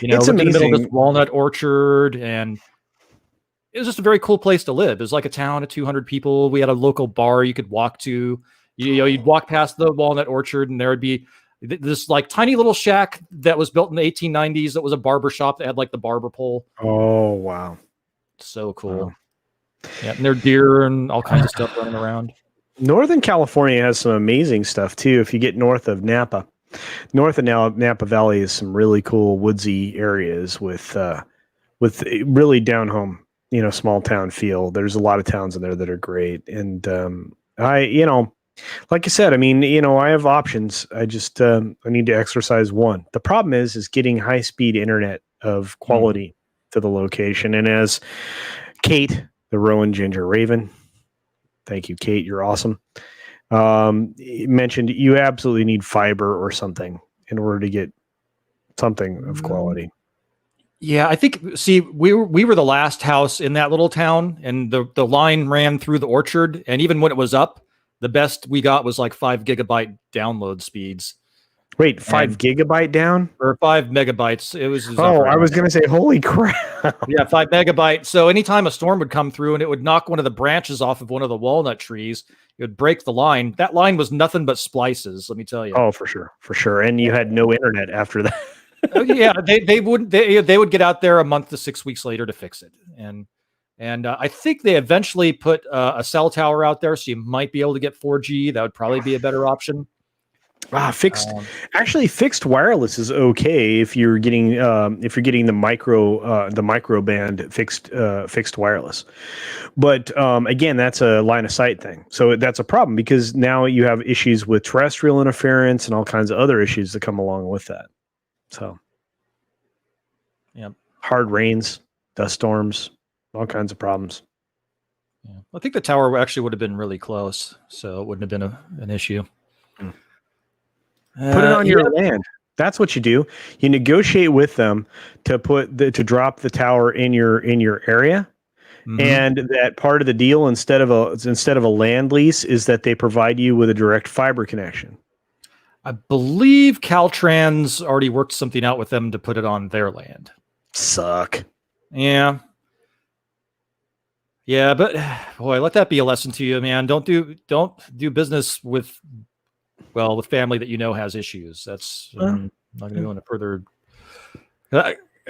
It's in the amazing. middle of this walnut orchard, and it was just a very cool place to live. It was like a town of 200 people. We had a local bar you could walk to. You'd walk past the walnut orchard, and there would be this like tiny little shack that was built in the 1890s. That was a barber shop that had like the barber pole. Oh wow, so cool! Wow. Yeah, and there are deer and all kinds of stuff running around. Northern California has some amazing stuff too. If you get north of Napa, Napa Valley is some really cool woodsy areas with really down home, small town feel. There's a lot of towns in there that are great, and like I said, I mean, I have options. I just I need to exercise one. The problem is getting high speed internet of quality to the location. And as Kate, the Rowan Ginger Raven, thank you, Kate, you're awesome, mentioned, you absolutely need fiber or something in order to get something of quality. Yeah, I think, we were the last house in that little town, and the line ran through the orchard, and even when it was up, the best we got was like 5 gigabyte download speeds. Wait, 5 gigabyte down? Or 5 megabytes. It was I was going to say, holy crap. Yeah, 5 megabytes. So anytime a storm would come through and it would knock one of the branches off of one of the walnut trees, it would break the line. That line was nothing but splices, let me tell you. Oh, for sure. And you had no internet after that. Yeah, they would get out there a month to 6 weeks later to fix it. And I think they eventually put a cell tower out there, so you might be able to get 4G. That would probably be a better option. Fixed wireless is okay if you're getting the micro band fixed wireless, but again, that's a line of sight thing. So that's a problem because now you have issues with terrestrial interference and all kinds of other issues that come along with that. So, yeah, hard rains, dust storms, all kinds of problems. Yeah. I think the tower actually would have been really close, so it wouldn't have been an issue. Put it on your land. That's what you do. You negotiate with them to drop the tower in your area, and that part of the deal instead of a land lease is that they provide you with a direct fiber connection. I believe Caltrans already worked something out with them to put it on their land. Suck. Yeah. Yeah, but boy, let that be a lesson to you, man. Don't do business with family that has issues. That's I'm not going to go into further.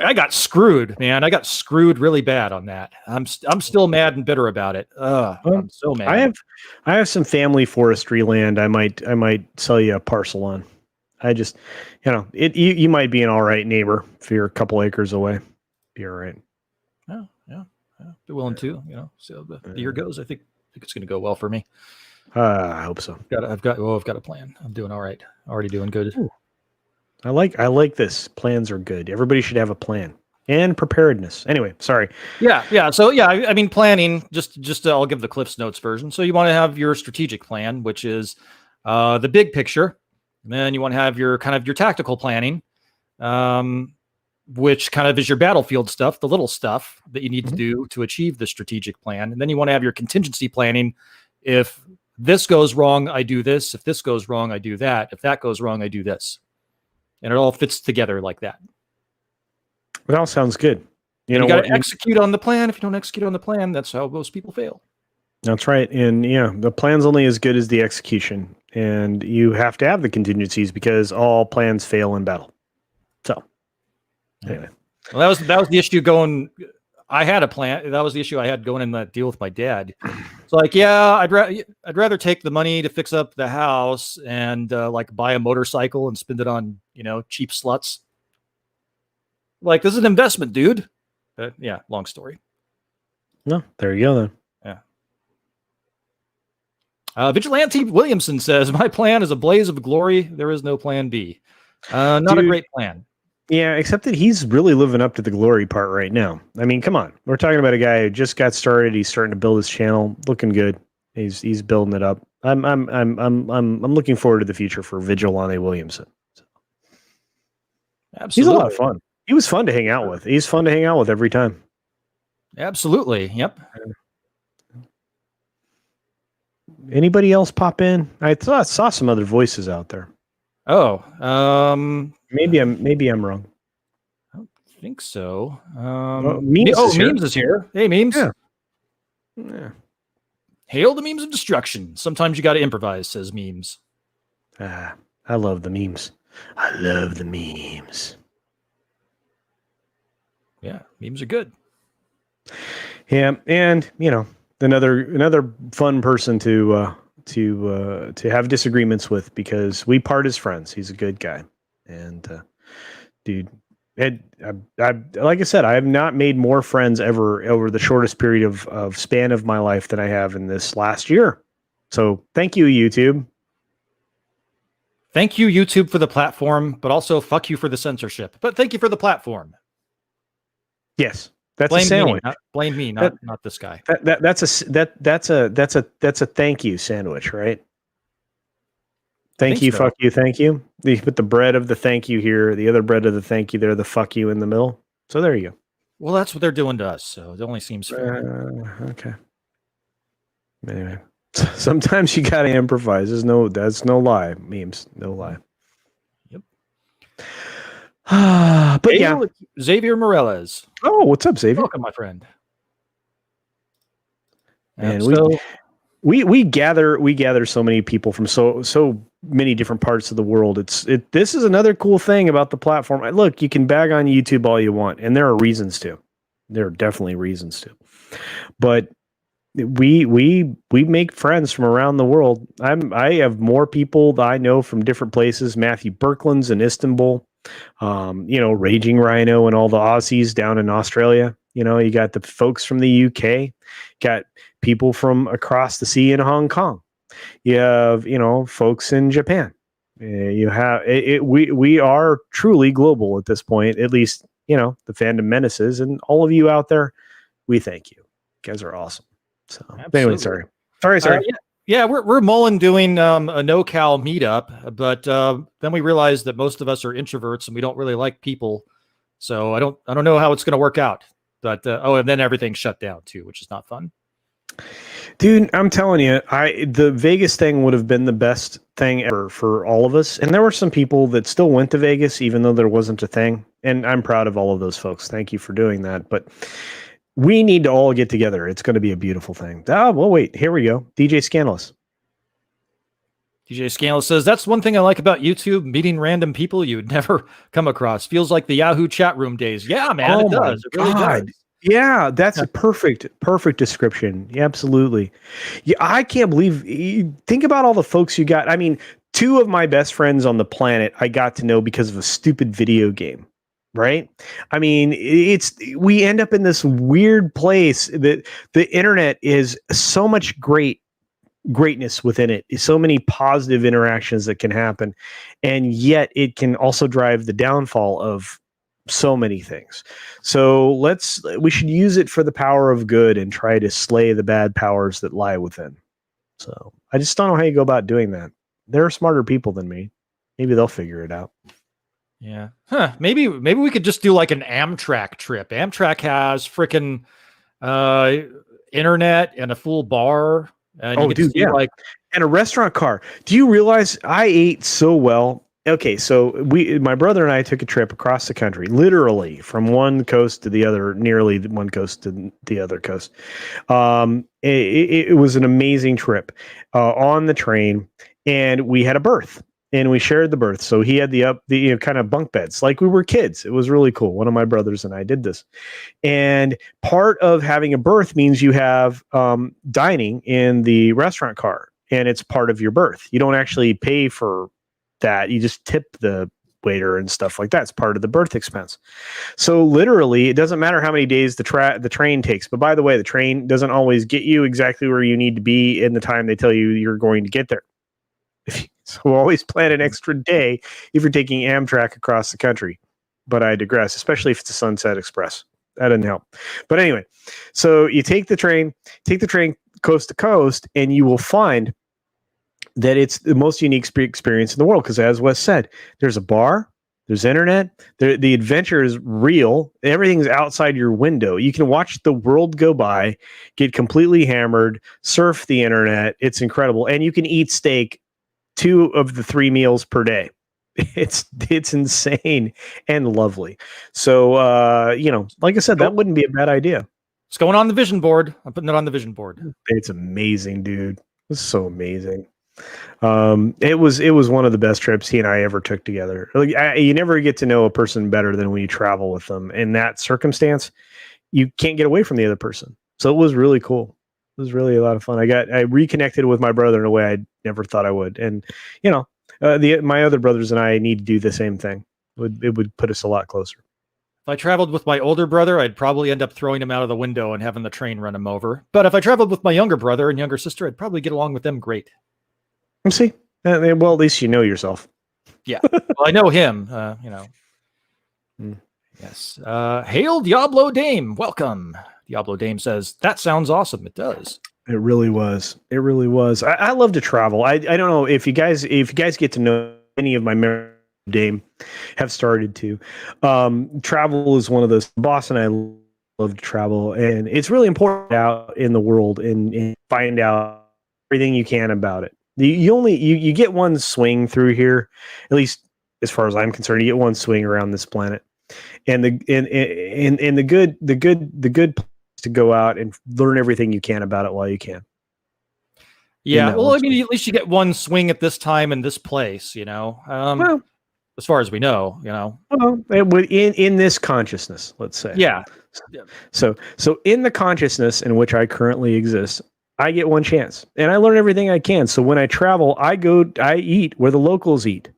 I got screwed, man. I got screwed really bad on that. I'm still mad and bitter about it. I'm so mad. I have some family forestry land. I might sell you a parcel on. I just, you might be an all right neighbor if you're a couple acres away. Be all right. Yeah. Be willing to, so the year goes. I think it's going to go well for me. I hope so. I've got a plan. I'm doing all right. Already doing good. Ooh. I like this. Plans are good. Everybody should have a plan and preparedness. Anyway, sorry. Yeah. So I mean, planning. Just I'll give the Cliff's Notes version. So you want to have your strategic plan, which is the big picture. And then you want to have your tactical planning, which kind of is your battlefield stuff, the little stuff that you need to do to achieve the strategic plan. And then you want to have your contingency planning. If this goes wrong, I do this. If this goes wrong, I do that. If that goes wrong, I do this. And it all fits together like that. It all sounds good. You got to execute on the plan. If you don't execute on the plan, that's how most people fail. That's right. And the plan's only as good as the execution. And you have to have the contingencies because all plans fail in battle. So anyway. Well, that was the issue going. I had a plan. That was the issue I had going in that deal with my dad. It's like, yeah, I'd rather take the money to fix up the house and like buy a motorcycle and spend it on, cheap sluts. Like, this is an investment, dude. Yeah, long story. No, there you go then. Yeah. Vigilante Williamson says, my plan is a blaze of glory. There is no plan B. Not a great plan. Yeah, except that he's really living up to the glory part right now. I mean, come on. We're talking about a guy who just got started. He's starting to build his channel, looking good. He's building it up. I'm looking forward to the future for Vigilante Williamson. So. Absolutely. He's a lot of fun. He was fun to hang out with. He's fun to hang out with every time. Absolutely. Yep. Anybody else pop in? I saw some other voices out there. Oh, maybe I'm wrong. I don't think so. Memes is here. Hey, Memes. Yeah. Hail the memes of destruction. Sometimes you got to improvise, says Memes. I love the memes. I love the memes. Yeah, memes are good. Yeah, and another fun person to have disagreements with, because we part as friends. He's a good guy, and dude, like I said, I have not made more friends ever over the shortest period of span of my life than I have in this last year. So thank you, YouTube. Thank you, YouTube, for the platform, but also fuck you for the censorship. But thank you for the platform. Yes, that's a sandwich. Blame me, not this guy. That's a thank you sandwich, right? Thank you, so. Fuck you, thank you. You put the bread of the thank you here, the other bread of the thank you there, the fuck you in the middle. So there you go. Well, that's what they're doing to us, so it only seems fair. Okay. Anyway, sometimes you gotta improvise. That's no lie. Memes, no lie. Yep. But yeah, Xavier Morales. Oh, what's up, Xavier? Welcome, my friend. And we gather so many people from so many different parts of the world. This is another cool thing about the platform. Look, you can bag on YouTube all you want, and there are reasons to. There are definitely reasons to. But we make friends from around the world. I have more people that I know from different places. Matthew Birkeland's in Istanbul. Raging Rhino and all the Aussies down in Australia. You got the folks from the UK, got people from across the sea in Hong Kong. You have, folks in Japan. You have we are truly global at this point, at least, the fandom menaces, and all of you out there, we thank you. You guys are awesome. So anyway, sorry. Yeah, we're mulling doing a no-cal meetup, but then we realized that most of us are introverts and we don't really like people. So I don't know how it's going to work out. But and then everything shut down too, which is not fun. Dude, I'm telling you, the Vegas thing would have been the best thing ever for all of us. And there were some people that still went to Vegas, even though there wasn't a thing. And I'm proud of all of those folks. Thank you for doing that. But we need to all get together. It's going to be a beautiful thing. Wait, here we go. DJ Scandalous. DJ Scandalous says, that's one thing I like about YouTube, meeting random people you'd never come across. Feels like the Yahoo chat room days. Yeah, man, it does. It really does. Yeah, that's a perfect description. Yeah, absolutely. Yeah, I can't believe, think about all the folks you got. I mean, two of my best friends on the planet I got to know because of a stupid video game. Right? I mean, we end up in this weird place that the internet is so much greatness within it, so many positive interactions that can happen, and yet it can also drive the downfall of so many things. So we should use it for the power of good and try to slay the bad powers that lie within. So I just don't know how you go about doing that. There are smarter people than me. Maybe they'll figure it out. Yeah. Maybe we could just do like an Amtrak trip. Amtrak has freaking internet and a full bar. And and a restaurant car. Do you realize I ate so well? Okay, so my brother and I took a trip across the country, literally from one coast to the other, nearly one coast to the other coast. It was an amazing trip on the train, and we had a berth. and we shared the berth. So he had the kind of bunk beds like we were kids. It was really cool. One of my brothers and I did this. And part of having a berth means you have dining in the restaurant car, and it's part of your berth. You don't actually pay for that. You just tip the waiter and stuff like that. It's part of the berth expense. So literally, it doesn't matter how many days the train takes. But by the way, the train doesn't always get you exactly where you need to be in the time they tell you you're going to get there. So always plan an extra day if you're taking Amtrak across the country. But I digress, especially if it's a Sunset Express. That doesn't help. But anyway, so you take the train coast to coast, and you will find that it's the most unique experience in the world. Because as Wes said, there's a bar, there's internet, the adventure is real. Everything's outside your window. You can watch the world go by, get completely hammered, surf the internet. It's incredible. And you can eat steak 2 of the 3 meals per day. It's insane and lovely. So, like I said, that wouldn't be a bad idea. It's going on the vision board. I'm putting it on the vision board. It's amazing, dude. It's so amazing. It was one of the best trips he and I ever took together. Like, you never get to know a person better than when you travel with them. In that circumstance, you can't get away from the other person. So it was really cool. It was really a lot of fun. I reconnected with my brother in a way I never thought I would. And, my other brothers and I need to do the same thing. It would put us a lot closer. If I traveled with my older brother, I'd probably end up throwing him out of the window and having the train run him over. But if I traveled with my younger brother and younger sister, I'd probably get along with them great. See, well, at least you know yourself. Yeah, well, I know him. Yes. Hail Diablo Dame, welcome. Diablo Dame says that sounds awesome. It does. It really was. It really was. I love to travel. I don't know if you guys get to know any of my members. Dame have started to travel is one of those. Boss and I love to travel, and it's really important out in the world and find out everything you can about it. You get one swing through here, at least as far as I'm concerned. You get one swing around this planet, and the good place to go out and learn everything you can about it while you can. Yeah, well, I mean, at least you get one swing at this time in this place, well, as far as we know, Well, in this consciousness, let's say. Yeah. So in the consciousness in which I currently exist, I get one chance, and I learn everything I can. So when I travel, I eat where the locals eat,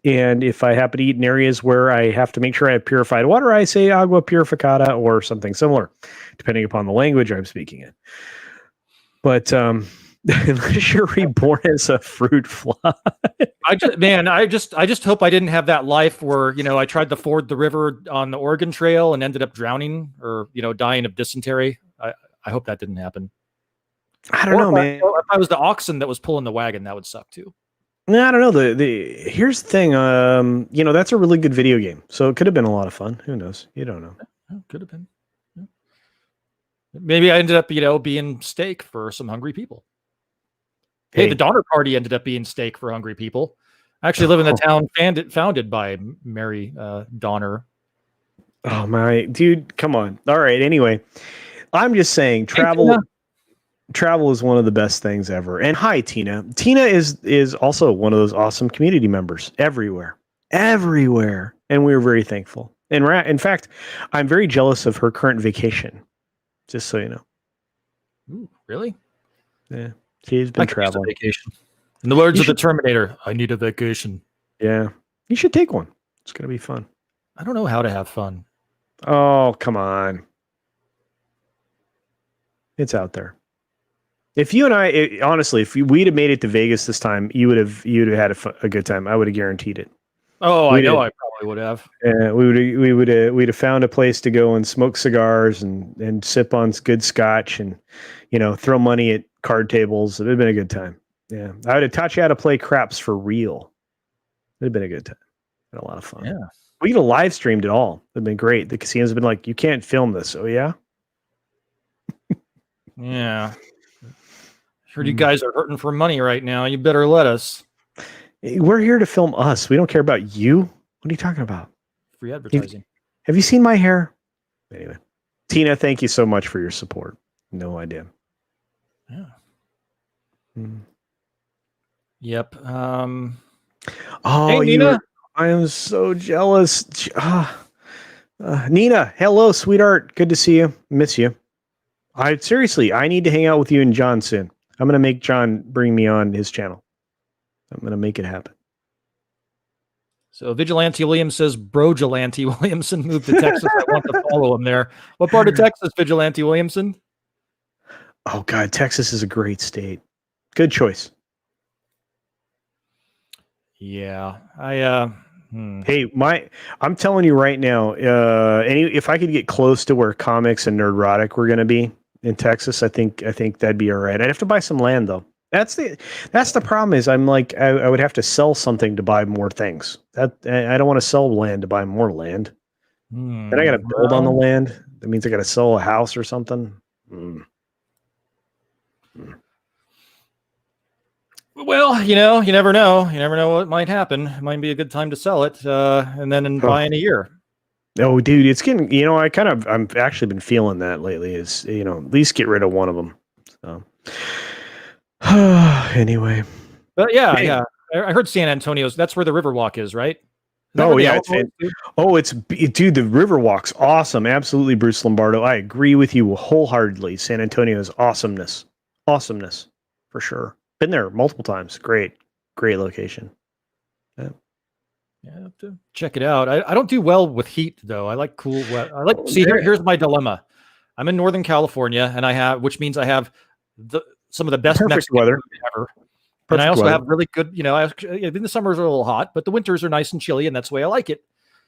And if I happen to eat in areas where I have to make sure I have purified water, I say agua purificada or something similar, depending upon the language I'm speaking in. But unless you're reborn as a fruit fly, I just hope I didn't have that life where I tried to ford the river on the Oregon Trail and ended up drowning or dying of dysentery. I hope that didn't happen. I don't know, man. If I was the oxen that was pulling the wagon, that would suck too. No, I don't know. Here's the thing. That's a really good video game, so it could have been a lot of fun. Who knows? You don't know. Could have been. Yeah. Maybe I ended up, being steak for some hungry people. Hey, the Donner Party ended up being steak for hungry people. I actually live in the town founded by Mary Donner. Oh my dude, come on. All right. Anyway, I'm just saying travel is one of the best things ever. And hi, Tina. Tina is also one of those awesome community members everywhere. And we're very thankful. And in fact, I'm very jealous of her current vacation. Just so you know. Ooh, really? Yeah. She's been traveling. Vacation. In the words of the Terminator, I need a vacation. Yeah. You should take one. It's going to be fun. I don't know how to have fun. Oh, come on. It's out there. If you and I, honestly, if we'd have made it to Vegas this time, you'd have had a good time. I would have guaranteed it. Oh, I know. I probably would have. We'd have found a place to go and smoke cigars and sip on good scotch and throw money at card tables. It'd have been a good time. Yeah, I would have taught you how to play craps for real. It'd have been a good time. Been a lot of fun. Yeah, we could have live streamed it all. It'd been great. The casinos have been like, you can't film this. Oh yeah. Yeah. Heard you guys are hurting for money right now. You better let us. We're here to film us. We don't care about you. What are you talking about? Free advertising. Have you seen my hair? Anyway, Tina, thank you so much for your support. No idea. Yeah. Yep. Oh, Hey, Nina. I am so jealous. Nina, hello, sweetheart. Good to see you. Miss you. I need to hang out with you and John soon. I'm going to make John bring me on his channel. I'm going to make it happen. So Vigilante Williams says, Brogilante Williamson moved to Texas. I want to follow him there. What part of Texas, Vigilante Williamson? Oh, God, Texas is a great state. Good choice. Yeah. Hey, I'm telling you right now, if I could get close to where comics and Nerdrotic were going to be in Texas, I think that'd be all right. I'd have to buy some land, though. That's the problem is I'm like, I would have to sell something to buy more things. I don't want to sell land to buy more land. Then I got to build on the land. That means I got to sell a house or something. Well, you never know. You never know what might happen. It might be a good time to sell it, and then buy in a year. Oh, dude, it's getting. I've actually been feeling that lately. Is at least get rid of one of them. So, anyway. But yeah. I heard San Antonio's. That's where the Riverwalk is, right? Oh yeah, dude, the Riverwalk's awesome. Absolutely, Bruce Lombardo. I agree with you wholeheartedly. San Antonio's awesomeness for sure. Been there multiple times. Great location. Yeah, I have to check it out. I don't do well with heat though. I like cool weather. Here's my dilemma. I'm in Northern California, and which means I have some of the best Mexican weather ever. And I also have really good, in the summers are a little hot, but the winters are nice and chilly, and that's the way I like it.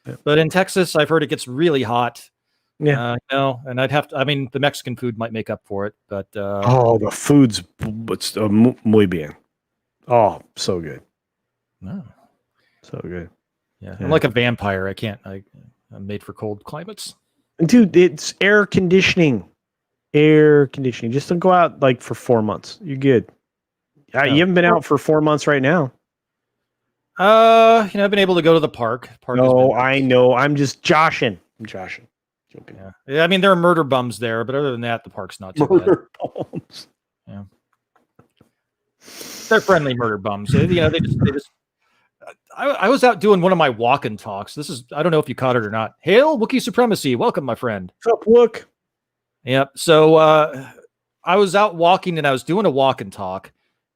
Yeah. But in Texas, I've heard it gets really hot. Yeah. And I'd have to, the Mexican food might make up for it, but. The food's muy bien. Oh, so good. No. So good. Yeah. I'm like a vampire. I'm made for cold climates. Dude, it's air conditioning. Just don't go out like for 4 months. You're good. You haven't been out for 4 months right now. I've been able to go to the park. No, I know. I'm just joshing. Joking. Yeah, there are murder bums there, but other than that, the park's not too murder bad. Bums. Yeah. They're friendly murder bums. They just. I was out doing one of my walk-in talks. I don't know if you caught it or not. Hail Wookiee Supremacy. Welcome, my friend. What's up, Wook? Yep. So I was out walking and I was doing a walk-in talk.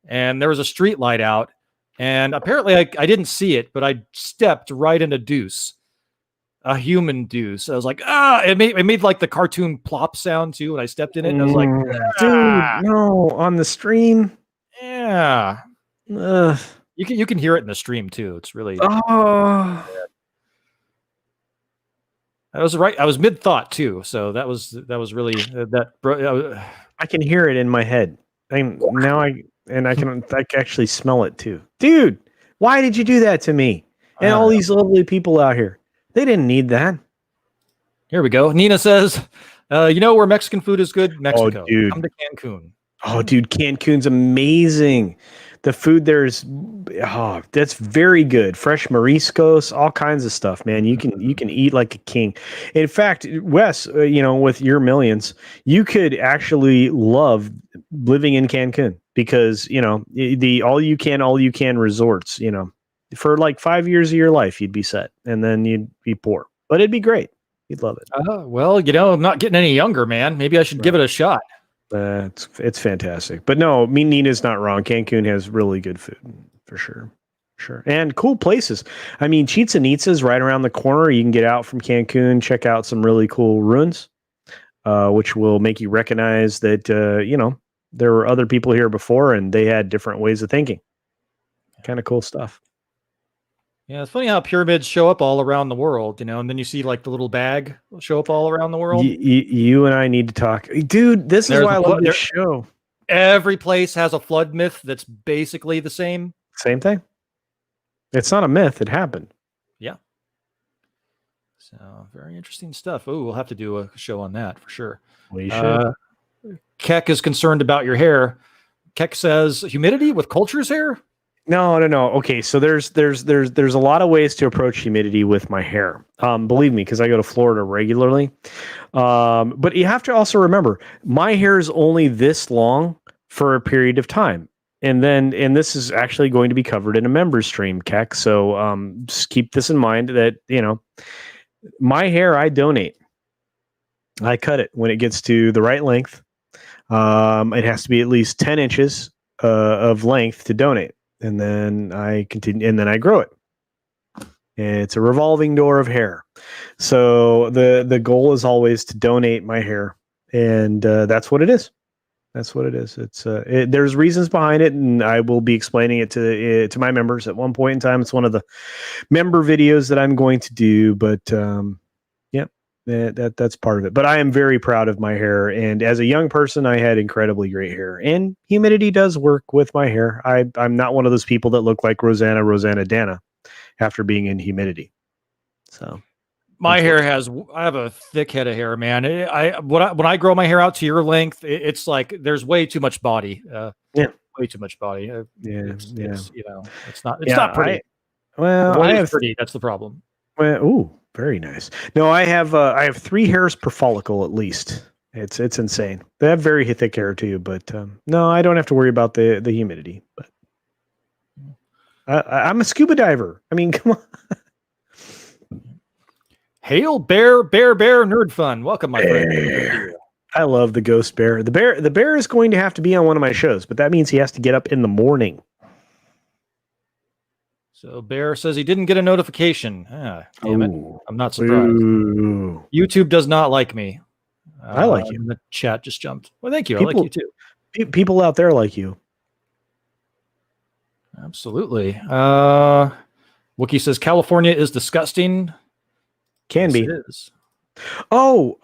And there was a street light out, and apparently I didn't see it, but I stepped right in a human deuce. I was like, it made like the cartoon plop sound too when I stepped in it. And I was like, dude, no, on the stream. Yeah. You can hear it in the stream too. It's really. Oh. I was right. I was mid thought too, so that was really I can hear it in my head. I can actually smell it too. Dude, why did you do that to me? And all these lovely people out here. They didn't need that. Here we go. Nina says, where Mexican food is good? Mexico. Oh, dude. Come to Cancun. Oh, dude, Cancun's amazing. The food there's that's very good. Fresh mariscos, all kinds of stuff, man. You can eat like a king. In fact, Wes, with your millions, you could actually love living in Cancun because, the all you can resorts, for like 5 years of your life, you'd be set and then you'd be poor, but it'd be great. You'd love it. Well, I'm not getting any younger, man. Maybe I should give it a shot. It's fantastic, but no, Nina's not wrong. Cancun has really good food for sure, and cool places. Chichen Itza's right around the corner. You can get out from Cancun, check out some really cool ruins, which will make you recognize that there were other people here before, and they had different ways of thinking. Kind of cool stuff. Yeah, it's funny how pyramids show up all around the world, and then you see like the little bag show up all around the world. You and I need to talk. Dude, this is why I love this show. Every place has a flood myth that's basically the same. Same thing. It's not a myth. It happened. Yeah. So, very interesting stuff. Oh, we'll have to do a show on that for sure. We should. Keck is concerned about your hair. Keck says, humidity with Culture's hair? No. Okay, so there's a lot of ways to approach humidity with my hair. Believe me, because I go to Florida regularly. But you have to also remember, my hair is only this long for a period of time. and this is actually going to be covered in a member stream, Keck. So just keep this in mind that, my hair, I donate. I cut it when it gets to the right length. It has to be at least 10 inches of length to donate. And then I continue, and then I grow it. It's a revolving door of hair. So the goal is always to donate my hair. And that's what it is. That's what it is. It's there's reasons behind it, and I will be explaining it to my members at one point in time. It's one of the member videos that I'm going to do, but that's part of it. But I am very proud of my hair, and as a young person, I had incredibly great hair. And humidity does work with my hair. I'm not one of those people that look like Rosanna Dana after being in humidity. So. My hair I have a thick head of hair, man. When I grow my hair out to your length, it's like there's way too much body. Way too much body. It's not pretty. I have pretty. That's the problem. Well, very nice. No, I have 3 hairs per follicle at least. It's insane. They have very thick hair too, but no, I don't have to worry about the humidity. But I'm a scuba diver. I mean, come on. Hail Bear Nerd Fun. Welcome, my friend. I love the ghost bear. The bear is going to have to be on one of my shows, but that means he has to get up in the morning. So Bear says he didn't get a notification. Damn it. I'm not surprised. Ooh. YouTube does not like me. I like you. The chat just jumped. Well, thank you. I like you too. People out there like you. Absolutely. Wookie says California is disgusting. Can be. It is. Oh,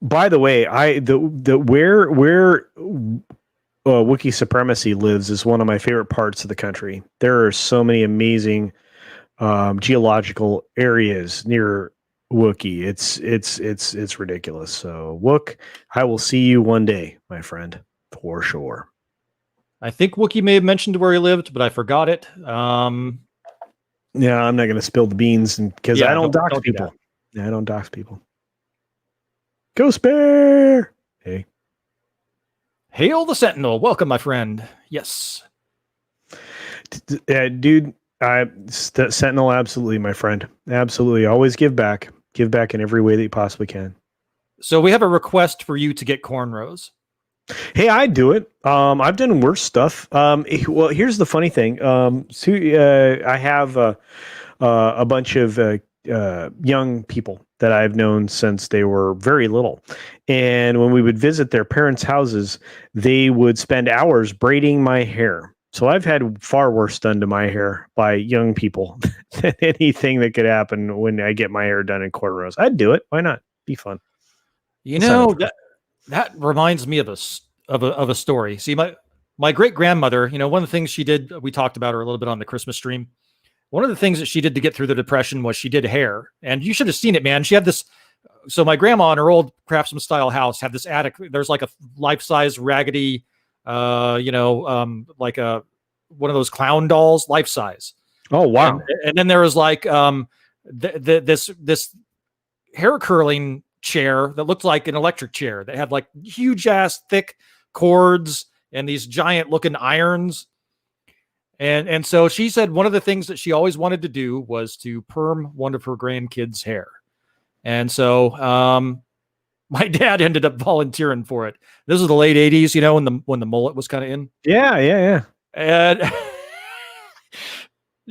by the way, where Wookiee supremacy lives is one of my favorite parts of the country. There are so many amazing geological areas near Wookiee. It's ridiculous. So Wook, I will see you one day, my friend, for sure. I think Wookie may have mentioned where he lived, but I forgot it. Yeah, I'm not going to spill the beans because I don't dox people. I don't dox people. Ghost Bear! Hey. Hail the Sentinel. Welcome, my friend. Yes. Dude, Sentinel, absolutely, my friend. Absolutely. Always give back. Give back in every way that you possibly can. So we have a request for you to get cornrows. Hey, I do it. I've done worse stuff. Well, here's the funny thing. I have a bunch of young people that I've known since they were very little. And when we would visit their parents' houses, they would spend hours braiding my hair. So I've had far worse done to my hair by young people than anything that could happen when I get my hair done in cornrows. I'd do it. Why not? Be fun. You know, that reminds me of a story. See, my great grandmother, one of the things she did, we talked about her a little bit on the Christmas stream. One of the things that she did to get through the Depression was she did hair, and you should have seen it, man. She had this. So my grandma in her old craftsman style house had this attic. There's like a life-size raggedy, like one of those clown dolls, life-size. Oh wow! And then there was like this hair curling chair that looked like an electric chair that had like huge ass thick cords and these giant looking irons. And so she said one of the things that she always wanted to do was to perm one of her grandkids' hair. And so my dad ended up volunteering for it. This was the late 80s, when the mullet was kind of in. Yeah. And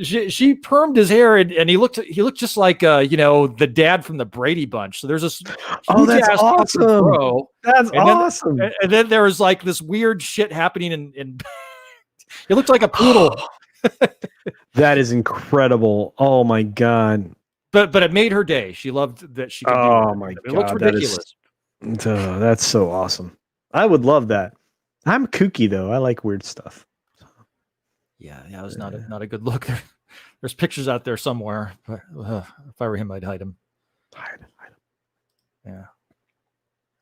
she permed his hair, and he looked just like the dad from the Brady Bunch. So there's this that's awesome. That's awesome. And then there was like this weird shit happening in it looked like a poodle. That is incredible. Oh my god. But it made her day. She loved that she could do it. My god. It looked ridiculous. That's so awesome. I would love that. I'm kooky though. I like weird stuff. Yeah, it was not a good look. There's pictures out there somewhere. But if I were him, I'd hide them. Hide them.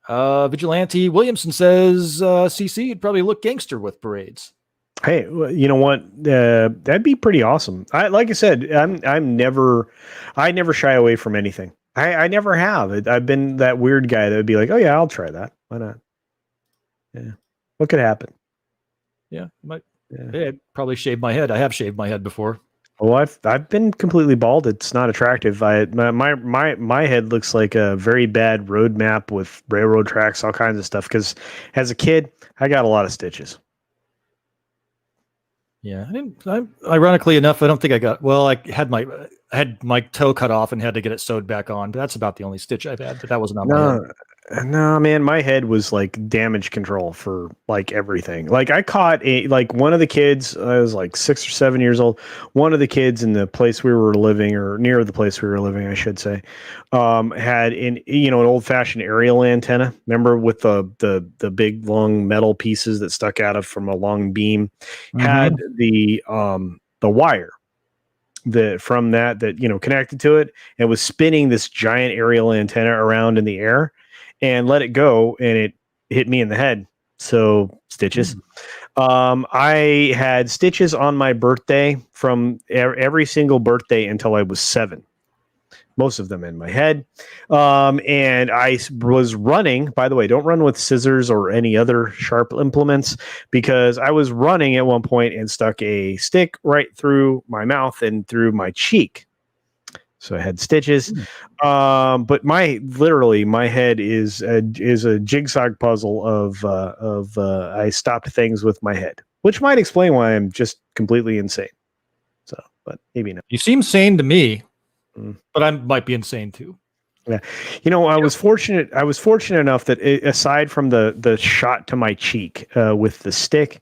Yeah. Vigilante Williamson says CC would probably look gangster with parades. Hey, you know what? That'd be pretty awesome. Like I said, I never shy away from anything. I never have. I've been that weird guy that would be like, oh yeah, I'll try that. Why not? Yeah. What could happen? Yeah, I'd probably shave my head. I have shaved my head before. Well, I've been completely bald. It's not attractive. My head looks like a very bad road map with railroad tracks, all kinds of stuff. Because as a kid, I got a lot of stitches. Yeah, ironically enough, I don't think I got. Well, I had my toe cut off and had to get it sewed back on. But that's about the only stitch I've had. But that wasn't on my head. No, man, my head was like damage control for like everything. Like I caught one of the kids, I was like 6 or 7 years old. One of the kids in the place we were living, or near the place we were living, I should say, had an old fashioned aerial antenna. Remember, with the big long metal pieces that stuck out from a long beam, had the wire from that connected to it, and was spinning this giant aerial antenna around in the air, and let it go, and it hit me in the head. So stitches. I had stitches on my birthday from every single birthday until I was 7. Most of them in my head. And I was running, by the way, don't run with scissors or any other sharp implements, because I was running at one point and stuck a stick right through my mouth and through my cheek. So I had stitches. But my head is a jigsaw puzzle of I stopped things with my head, which might explain why I'm just completely insane. So, but maybe not. You seem sane to me. But I might be insane too. Yeah, I was fortunate. I was fortunate enough that aside from the shot to my cheek with the stick,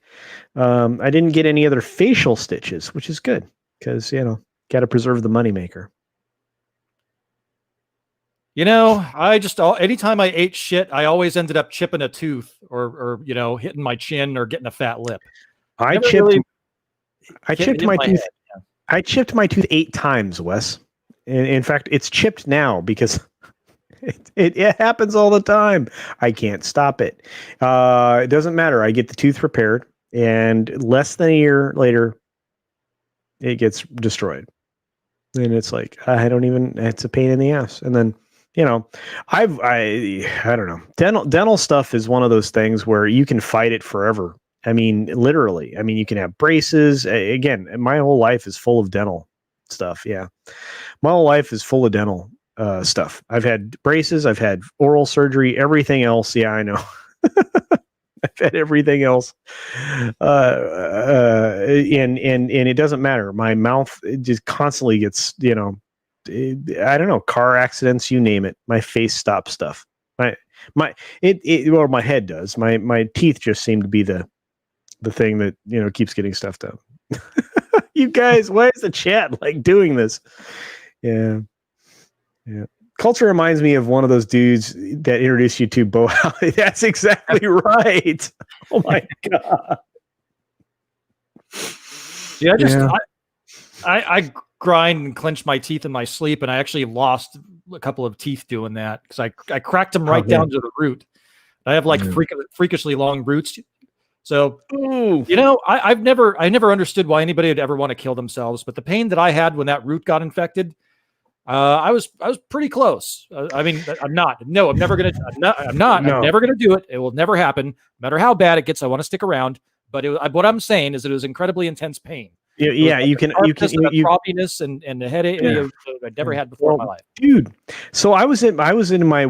I didn't get any other facial stitches, which is good because got to preserve the moneymaker. I just anytime I ate shit, I always ended up chipping a tooth or hitting my chin or getting a fat lip. I chipped my tooth. I chipped my tooth 8 times, Wes. In fact, it's chipped now because it happens all the time. I can't stop it. It doesn't matter. I get the tooth repaired, and less than a year later, it gets destroyed. And it's like, it's a pain in the ass. And then, I don't know. Dental stuff is one of those things where you can fight it forever. I mean, literally. I mean, you can have braces. Again, my whole life is full of dental stuff. Yeah. My whole life is full of dental stuff. I've had braces. I've had oral surgery. Everything else. Yeah, I know. I've had everything else. And it doesn't matter. My mouth just constantly gets, I don't know, car accidents, you name it. My face stops stuff. My head does. My teeth just seem to be the thing that, keeps getting stuff done. You guys, why is the chat like doing this? Yeah. Culture reminds me of one of those dudes that introduced you to Bo. That's exactly right. Oh my god. Yeah, I grind and clench my teeth in my sleep, and I actually lost a couple of teeth doing that because I cracked them right down to the root. I have freakishly long roots. So, I never understood why anybody would ever want to kill themselves. But the pain that I had when that root got infected, I was pretty close. I'm not. No, I'm never gonna. I'm not. No. I'm never gonna do it. It will never happen. No matter how bad it gets, I want to stick around. But what I'm saying is that it was incredly intense pain. Yeah, you can throbbiness and the headache I'd never had before in my life, dude. So I was into my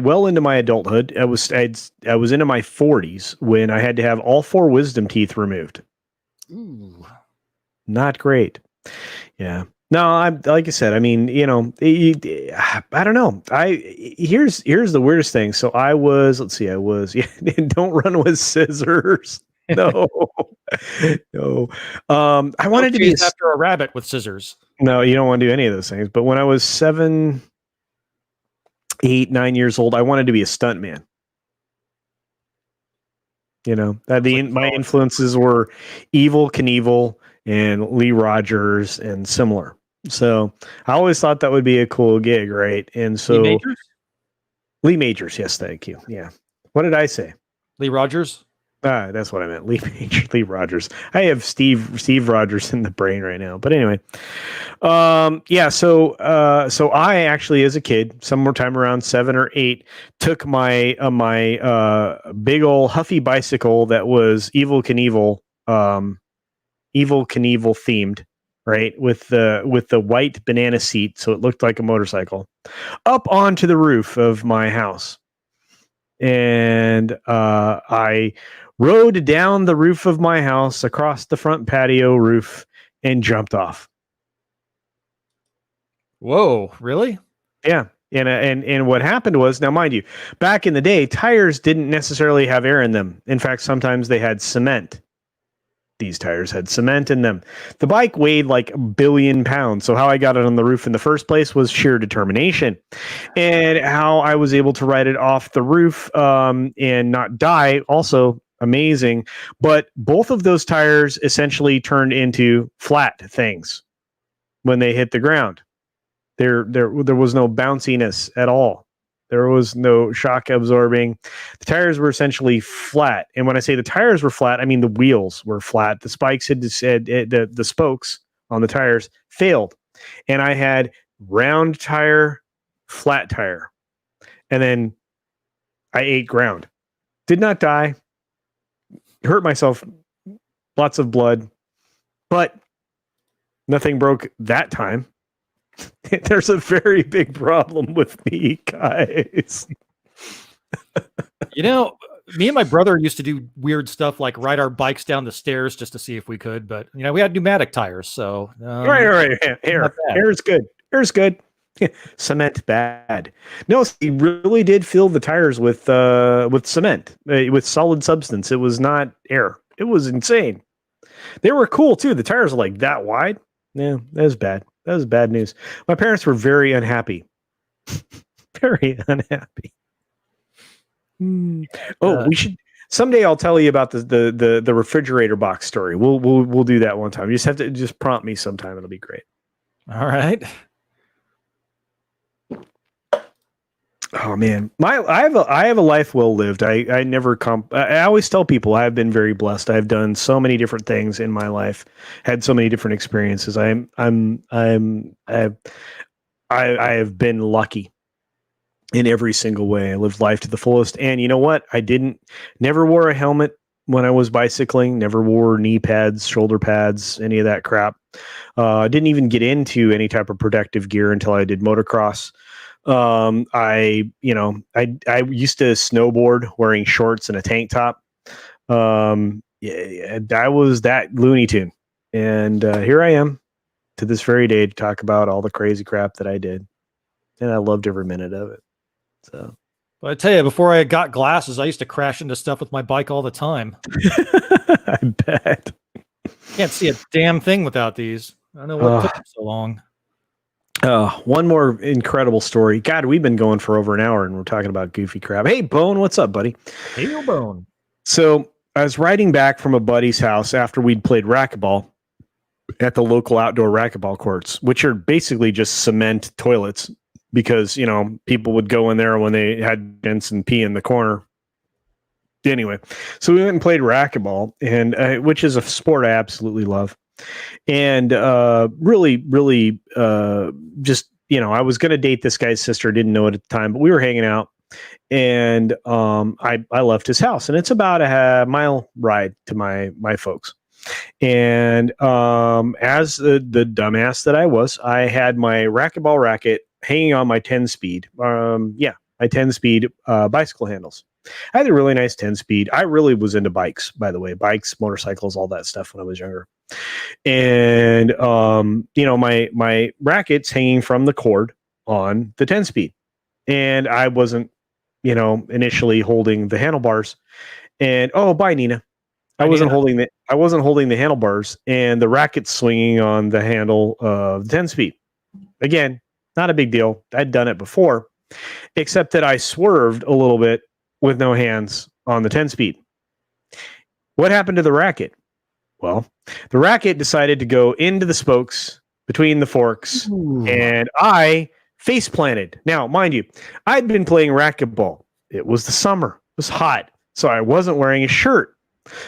adulthood. I was into my 40s when I had to have all 4 wisdom teeth removed. Ooh, not great. Yeah. No, I'm like I said. I mean, I don't know. Here's the weirdest thing. So I was. Don't run with scissors. No. I wanted to be after a rabbit with scissors. No, you don't want to do any of those things. But when I was 7, 8, 9 years old, I wanted to be a stuntman. My influences were Evel Knievel and Lee Rogers and similar. So I always thought that would be a cool gig, right? And so Lee Majors, yes, thank you. Yeah. What did I say? Lee Rogers? That's what I meant. Lee Rogers. I have Steve Rogers in the brain right now. But anyway, yeah. So I actually, as a kid, somewhere time around 7 or 8, took my big old Huffy bicycle that was Evel Knievel Evil Knievel themed, right? With the white banana seat, so it looked like a motorcycle, up onto the roof of my house. And I rode down the roof of my house across the front patio roof and jumped off. Whoa, really? Yeah. And what happened was, now mind you, back in the day, tires didn't necessarily have air in them. In fact, sometimes they had cement. These tires had cement in them. The bike weighed like 1 billion pounds. So how I got it on the roof in the first place was sheer determination. And how I was able to ride it off the roof and not die, also amazing. But both of those tires essentially turned into flat things when they hit the ground. There was no bounciness at all. There was no shock absorbing. The tires were essentially flat. And when I say the tires were flat, I mean the wheels were flat. The spikes had said the spokes on the tires failed. And I had round tire, flat tire. And then I ate ground. Did not die. Hurt myself. Lots of blood. But nothing broke that time. There's a very big problem with me, guys. You know, me and my brother used to do weird stuff like ride our bikes down the stairs just to see if we could. But, you know, we had pneumatic tires. So, right. Air is good. Air is good. Cement bad. No, he really did fill the tires with cement, with solid substance. It was not air. It was insane. They were cool, too. The tires were like that wide. Yeah, that was bad. That was bad news. My parents were very unhappy. Very unhappy. Oh, we should someday. I'll tell you about the refrigerator box story. We'll do that one time. You just have to prompt me sometime. It'll be great. All right. Oh man, I have a life well lived. I never I always tell people I have been very blessed. I've done so many different things in my life, had so many different experiences. I have been lucky in every single way. I lived life to the fullest. And you know what? Never wore a helmet when I was bicycling. Never wore knee pads, shoulder pads, any of that crap. Didn't even get into any type of protective gear until I did motocross. I used to snowboard wearing shorts and a tank top. I was that Looney Tune. And here I am to this very day to talk about all the crazy crap that I did. And I loved every minute of it. So, but I tell you, before I got glasses, I used to crash into stuff with my bike all the time. I bet. Can't see a damn thing without these. I don't know what took them so long. One more incredible story. God, we've been going for over an hour and we're talking about goofy crap. Hey, Bone, what's up, buddy? Hey, Bone. So I was riding back from a buddy's house after we'd played racquetball at the local outdoor racquetball courts, which are basically just cement toilets because, you know, people would go in there when they had dents and pee in the corner. Anyway, so we went and played racquetball, and which is a sport I absolutely love. And really, just, you know, I was going to date this guy's sister. Didn't know it at the time, but we were hanging out. And I left his house, and it's about a mile ride to my folks. And as the dumbass that I was, I had my racquetball racket hanging on my 10-speed. My 10-speed bicycle handles. I had a really nice 10-speed. I really was into bikes, by the way, bikes, motorcycles, all that stuff when I was younger. And you know, my racket's hanging from the cord on the 10-speed, and I wasn't, you know, initially holding the handlebars. And bye, Nina. I wasn't holding the handlebars, and the racket's swinging on the handle of the 10-speed. Again, not a big deal. I'd done it before, except that I swerved a little bit with no hands on the 10-speed. What happened to the racket? Well, the racket decided to go into the spokes between the forks, and I face planted. Now, mind you, I'd been playing racquetball. It was the summer. It was hot, so I wasn't wearing a shirt.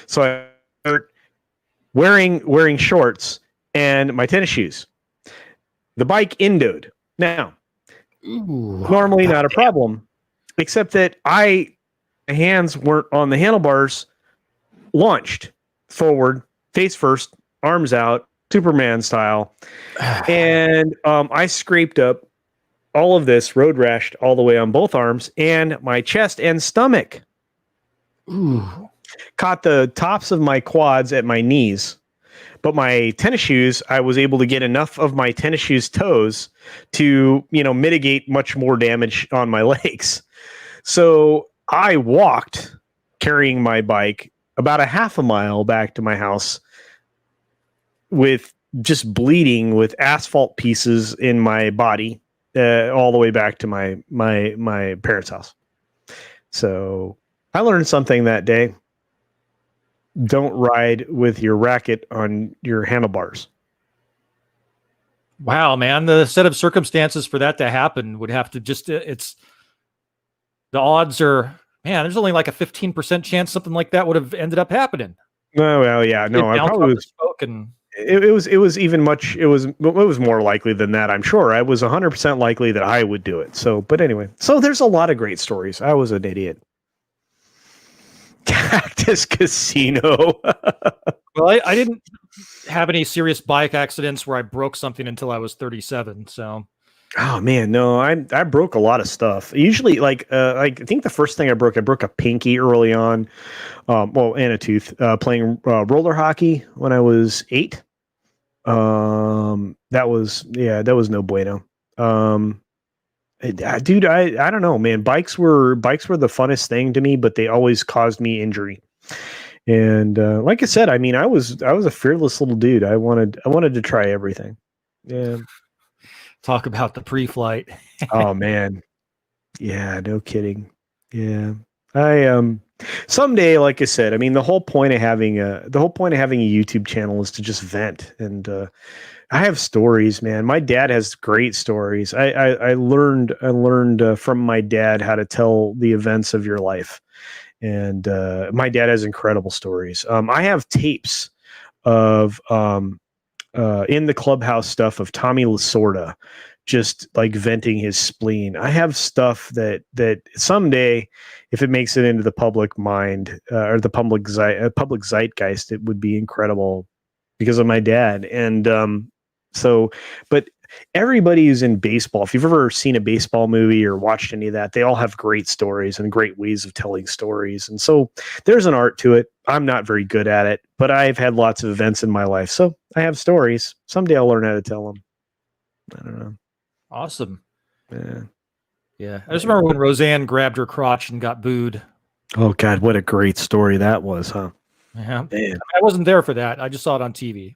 So I started wearing shorts and my tennis shoes. The bike endoed. Now, normally not a problem, except that my hands weren't on the handlebars, launched forward, face first, arms out, Superman style. And I scraped up all of this, road rashed all the way on both arms and my chest and stomach. Ooh. Caught the tops of my quads at my knees. But my tennis shoes, I was able to get enough of my tennis shoes toes to, mitigate much more damage on my legs. So I walked carrying my bike about a half a mile back to my house with just bleeding with asphalt pieces in my body all the way back to my parents' house. So I learned something that day. Don't ride with your racket on your handlebars. Wow, man. The set of circumstances for that to happen would have to just, the odds are, man, there's only like a 15% chance something like that would have ended up happening. Oh, well, yeah, no, I probably was. It was even much. It was more likely than that. I'm sure. I was 100% likely that I would do it. So, but anyway, so there's a lot of great stories. I was an idiot. Cactus Casino. Well, I didn't have any serious bike accidents where I broke something until I was 37. So, oh man, no, I broke a lot of stuff. Usually, I think the first thing I broke a pinky early on, and a tooth, playing roller hockey when I was 8. That was no bueno. Dude, I don't know, man. Bikes were the funnest thing to me, but they always caused me injury. And like I said, I mean, I was a fearless little dude. I wanted to try everything. Yeah. Talk about the pre-flight. Oh man. Yeah, no kidding. Yeah. I someday, like I said, I mean, the whole point of having a YouTube channel is to just vent. And I have stories, man. My dad has great stories. I learned from my dad how to tell the events of your life. And my dad has incredible stories. I have tapes of in the clubhouse stuff of Tommy Lasorda just like venting his spleen. I have stuff that someday, if it makes it into the public mind or the public zeitgeist, it would be incredible because of my dad. And but everybody who's in baseball, if you've ever seen a baseball movie or watched any of that, they all have great stories and great ways of telling stories. And so there's an art to it. I'm not very good at it, but I've had lots of events in my life. So I have stories. Someday I'll learn how to tell them. I don't know. Awesome. Yeah. I just remember when Roseanne grabbed her crotch and got booed. Oh God, what a great story that was, huh? Yeah. Man. I wasn't there for that. I just saw it on TV.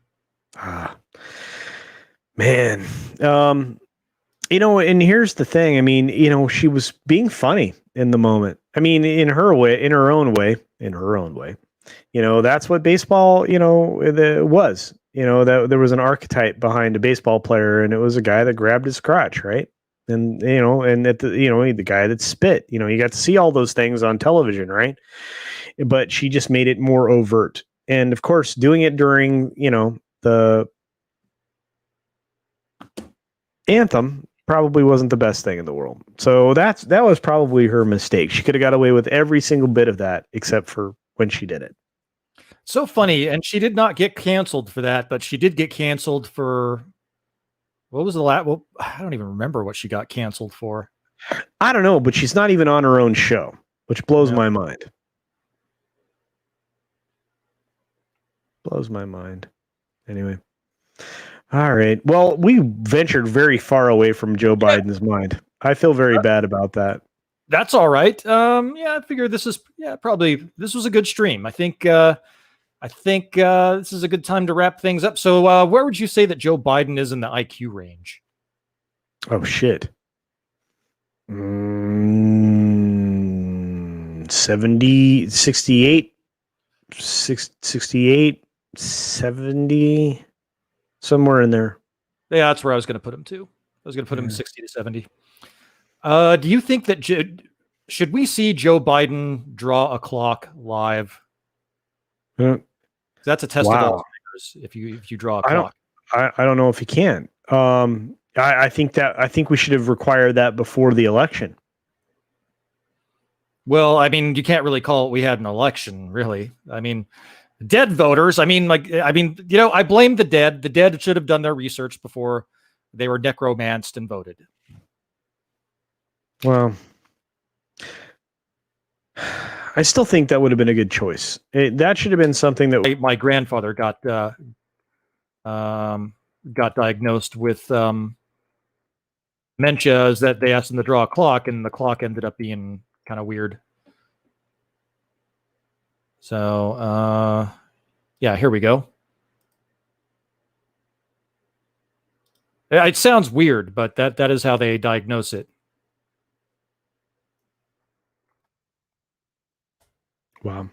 Man. And here's the thing. I mean, she was being funny in the moment. I mean, in her own way. That's what baseball, was. That there was an archetype behind a baseball player, and it was a guy that grabbed his crotch, right? And the guy that spit. You got to see all those things on television, right? But she just made it more overt, and of course, doing it during the anthem probably wasn't the best thing in the world. So that was probably her mistake. She could have got away with every single bit of that except for when she did it. So funny. And she did not get canceled for that, but she did get canceled for what was the last? Well, I don't even remember what she got canceled for. I don't know, but she's not even on her own show, which blows my mind. Blows my mind. Anyway. All right. Well, we ventured very far away from Joe Biden's mind. I feel very bad about that. That's all right. I figure this was a good stream. I think this is a good time to wrap things up. So, where would you say that Joe Biden is in the IQ range? Oh shit. 70, 68, 68, 70. Somewhere in there. Yeah, that's where I was going to put him too. I was going to put him 60 to 70. Do you think that should we see Joe Biden draw a clock live? That's a test of Alzheimer's if you draw a clock. I don't know if he can. I think we should have required that before the election. Well, I mean, you can't really call it we had an election, really. I mean, Dead voters. I mean, I blame the dead. The dead should have done their research before they were necromanced and voted. Well, I still think that would have been a good choice. That should have been something that my grandfather got diagnosed with dementia. Is that they asked him to draw a clock, and the clock ended up being kind of weird. So, yeah, here we go. It sounds weird, but that is how they diagnose it. Wow.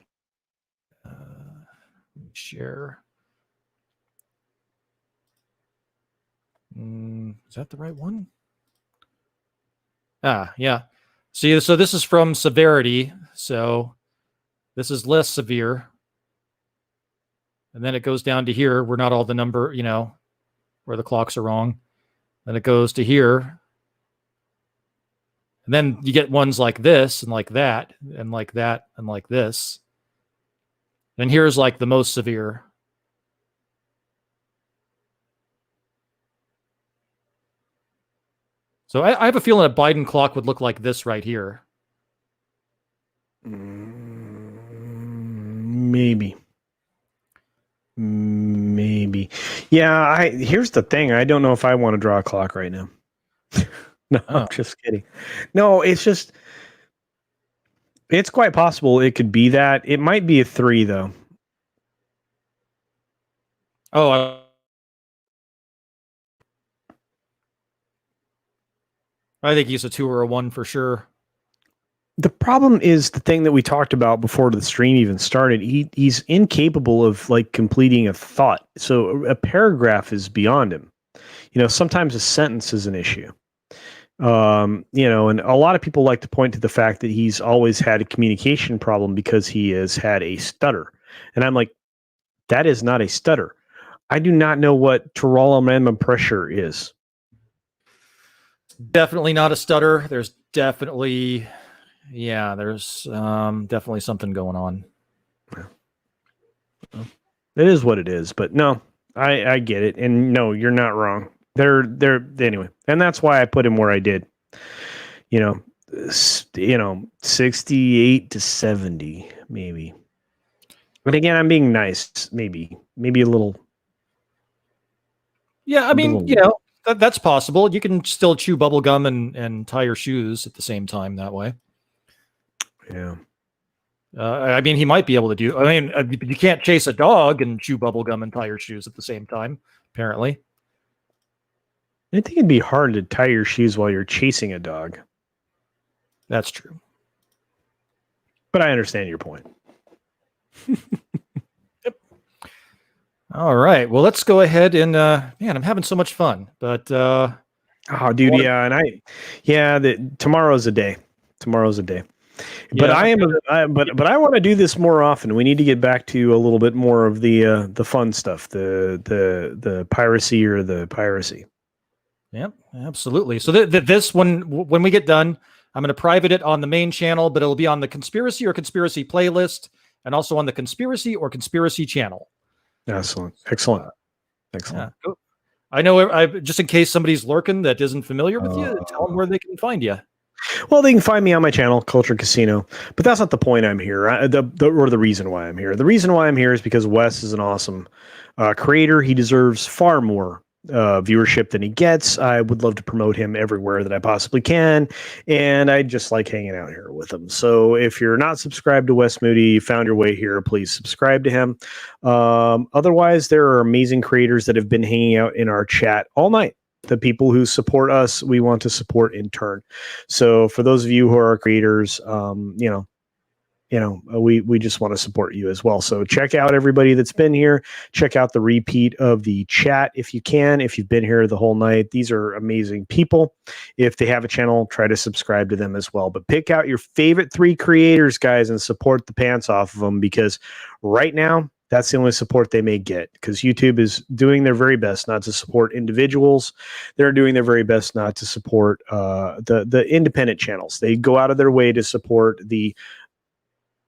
Share. Is that the right one? Yeah. See, so this is from severity. So this is less severe. And then it goes down to here where not all the number, where the clocks are wrong. Then it goes to here. And then you get ones like this and like that and like that and like this. And here's like the most severe. So I have a feeling a Biden clock would look like this right here. Maybe. Yeah, here's the thing. I don't know if I want to draw a clock right now. No, I'm just kidding. No, it's quite possible it could be that. It might be a 3, though. Oh, I think he's a 2 or a 1 for sure. The problem is the thing that we talked about before the stream even started. He's incapable of like completing a thought. So a paragraph is beyond him. Sometimes a sentence is an issue. And a lot of people like to point to the fact that he's always had a communication problem because he has had a stutter. And I'm like, that is not a stutter. I do not know what Tyrolean pressure is. Definitely not a stutter. There's definitely something going on. It is what it is, but no, I get it. And no, you're not wrong. They're anyway. And that's why I put him where I did. 68 to 70, maybe. But again, I'm being nice. Maybe a little. Yeah, I mean, that's possible. You can still chew bubble gum and tie your shoes at the same time that way. Yeah. I mean, he might be able to do. I mean, you can't chase a dog and chew bubble gum and tie your shoes at the same time, apparently. I think it'd be hard to tie your shoes while you're chasing a dog. That's true. But I understand your point. Yep. All right. Well, let's go ahead and man, I'm having so much fun. But oh, dude, yeah, tomorrow's a day. Tomorrow's a day. But yeah, but I want to do this more often. We need to get back to a little bit more of the fun stuff, the piracy or the piracy. Yep, absolutely. So this one, when we get done, I'm going to private it on the main channel, but it'll be on the conspiracy or conspiracy playlist, and also on the conspiracy or conspiracy channel. Excellent. Yeah. I know. Just in case somebody's lurking that isn't familiar with you, tell them where they can find you. Well, they can find me on my channel, Culture Casino, but that's not the point I'm here. Or the reason why I'm here. The reason why I'm here is because Wes is an awesome creator. He deserves far more viewership than he gets. I would love to promote him everywhere that I possibly can, and I just like hanging out here with him. So if you're not subscribed to Wes Moody, you found your way here, please subscribe to him. Otherwise, there are amazing creators that have been hanging out in our chat all night. The people who support us, we want to support in turn. So for those of you who are creators, we just want to support you as well. So check out everybody that's been here. Check out the repeat of the chat if you can. If you've been here the whole night, these are amazing people. If they have a channel, try to subscribe to them as well. But pick out your favorite 3 creators, guys, and support the pants off of them, because right now, that's the only support they may get, because YouTube is doing their very best not to support individuals. They're doing their very best not to support the independent channels. They go out of their way to support the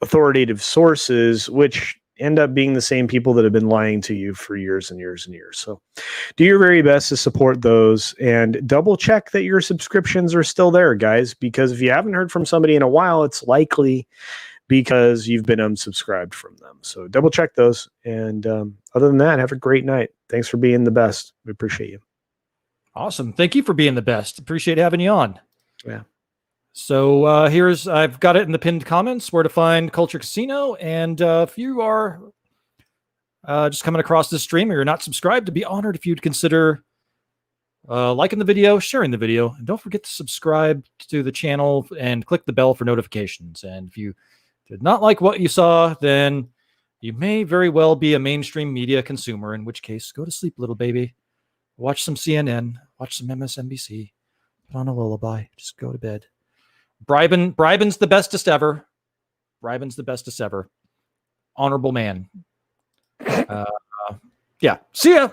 authoritative sources, which end up being the same people that have been lying to you for years and years and years. So do your very best to support those, and double check that your subscriptions are still there, guys, because if you haven't heard from somebody in a while, it's likely because you've been unsubscribed from them. So double check those. And other than that, have a great night. Thanks for being the best. We appreciate you. Awesome. Thank you for being the best. Appreciate having you on. Yeah. So I've got it in the pinned comments where to find Culture Casino. And if you are just coming across this stream or you're not subscribed, to be honored if you'd consider liking the video, sharing the video, and don't forget to subscribe to the channel and click the bell for notifications. And if you did not like what you saw, then you may very well be a mainstream media consumer, in which case, go to sleep, little baby. Watch some CNN, watch some MSNBC, put on a lullaby, just go to bed. Briben's the bestest ever. Briben's the bestest ever. Honorable man. Yeah. See ya.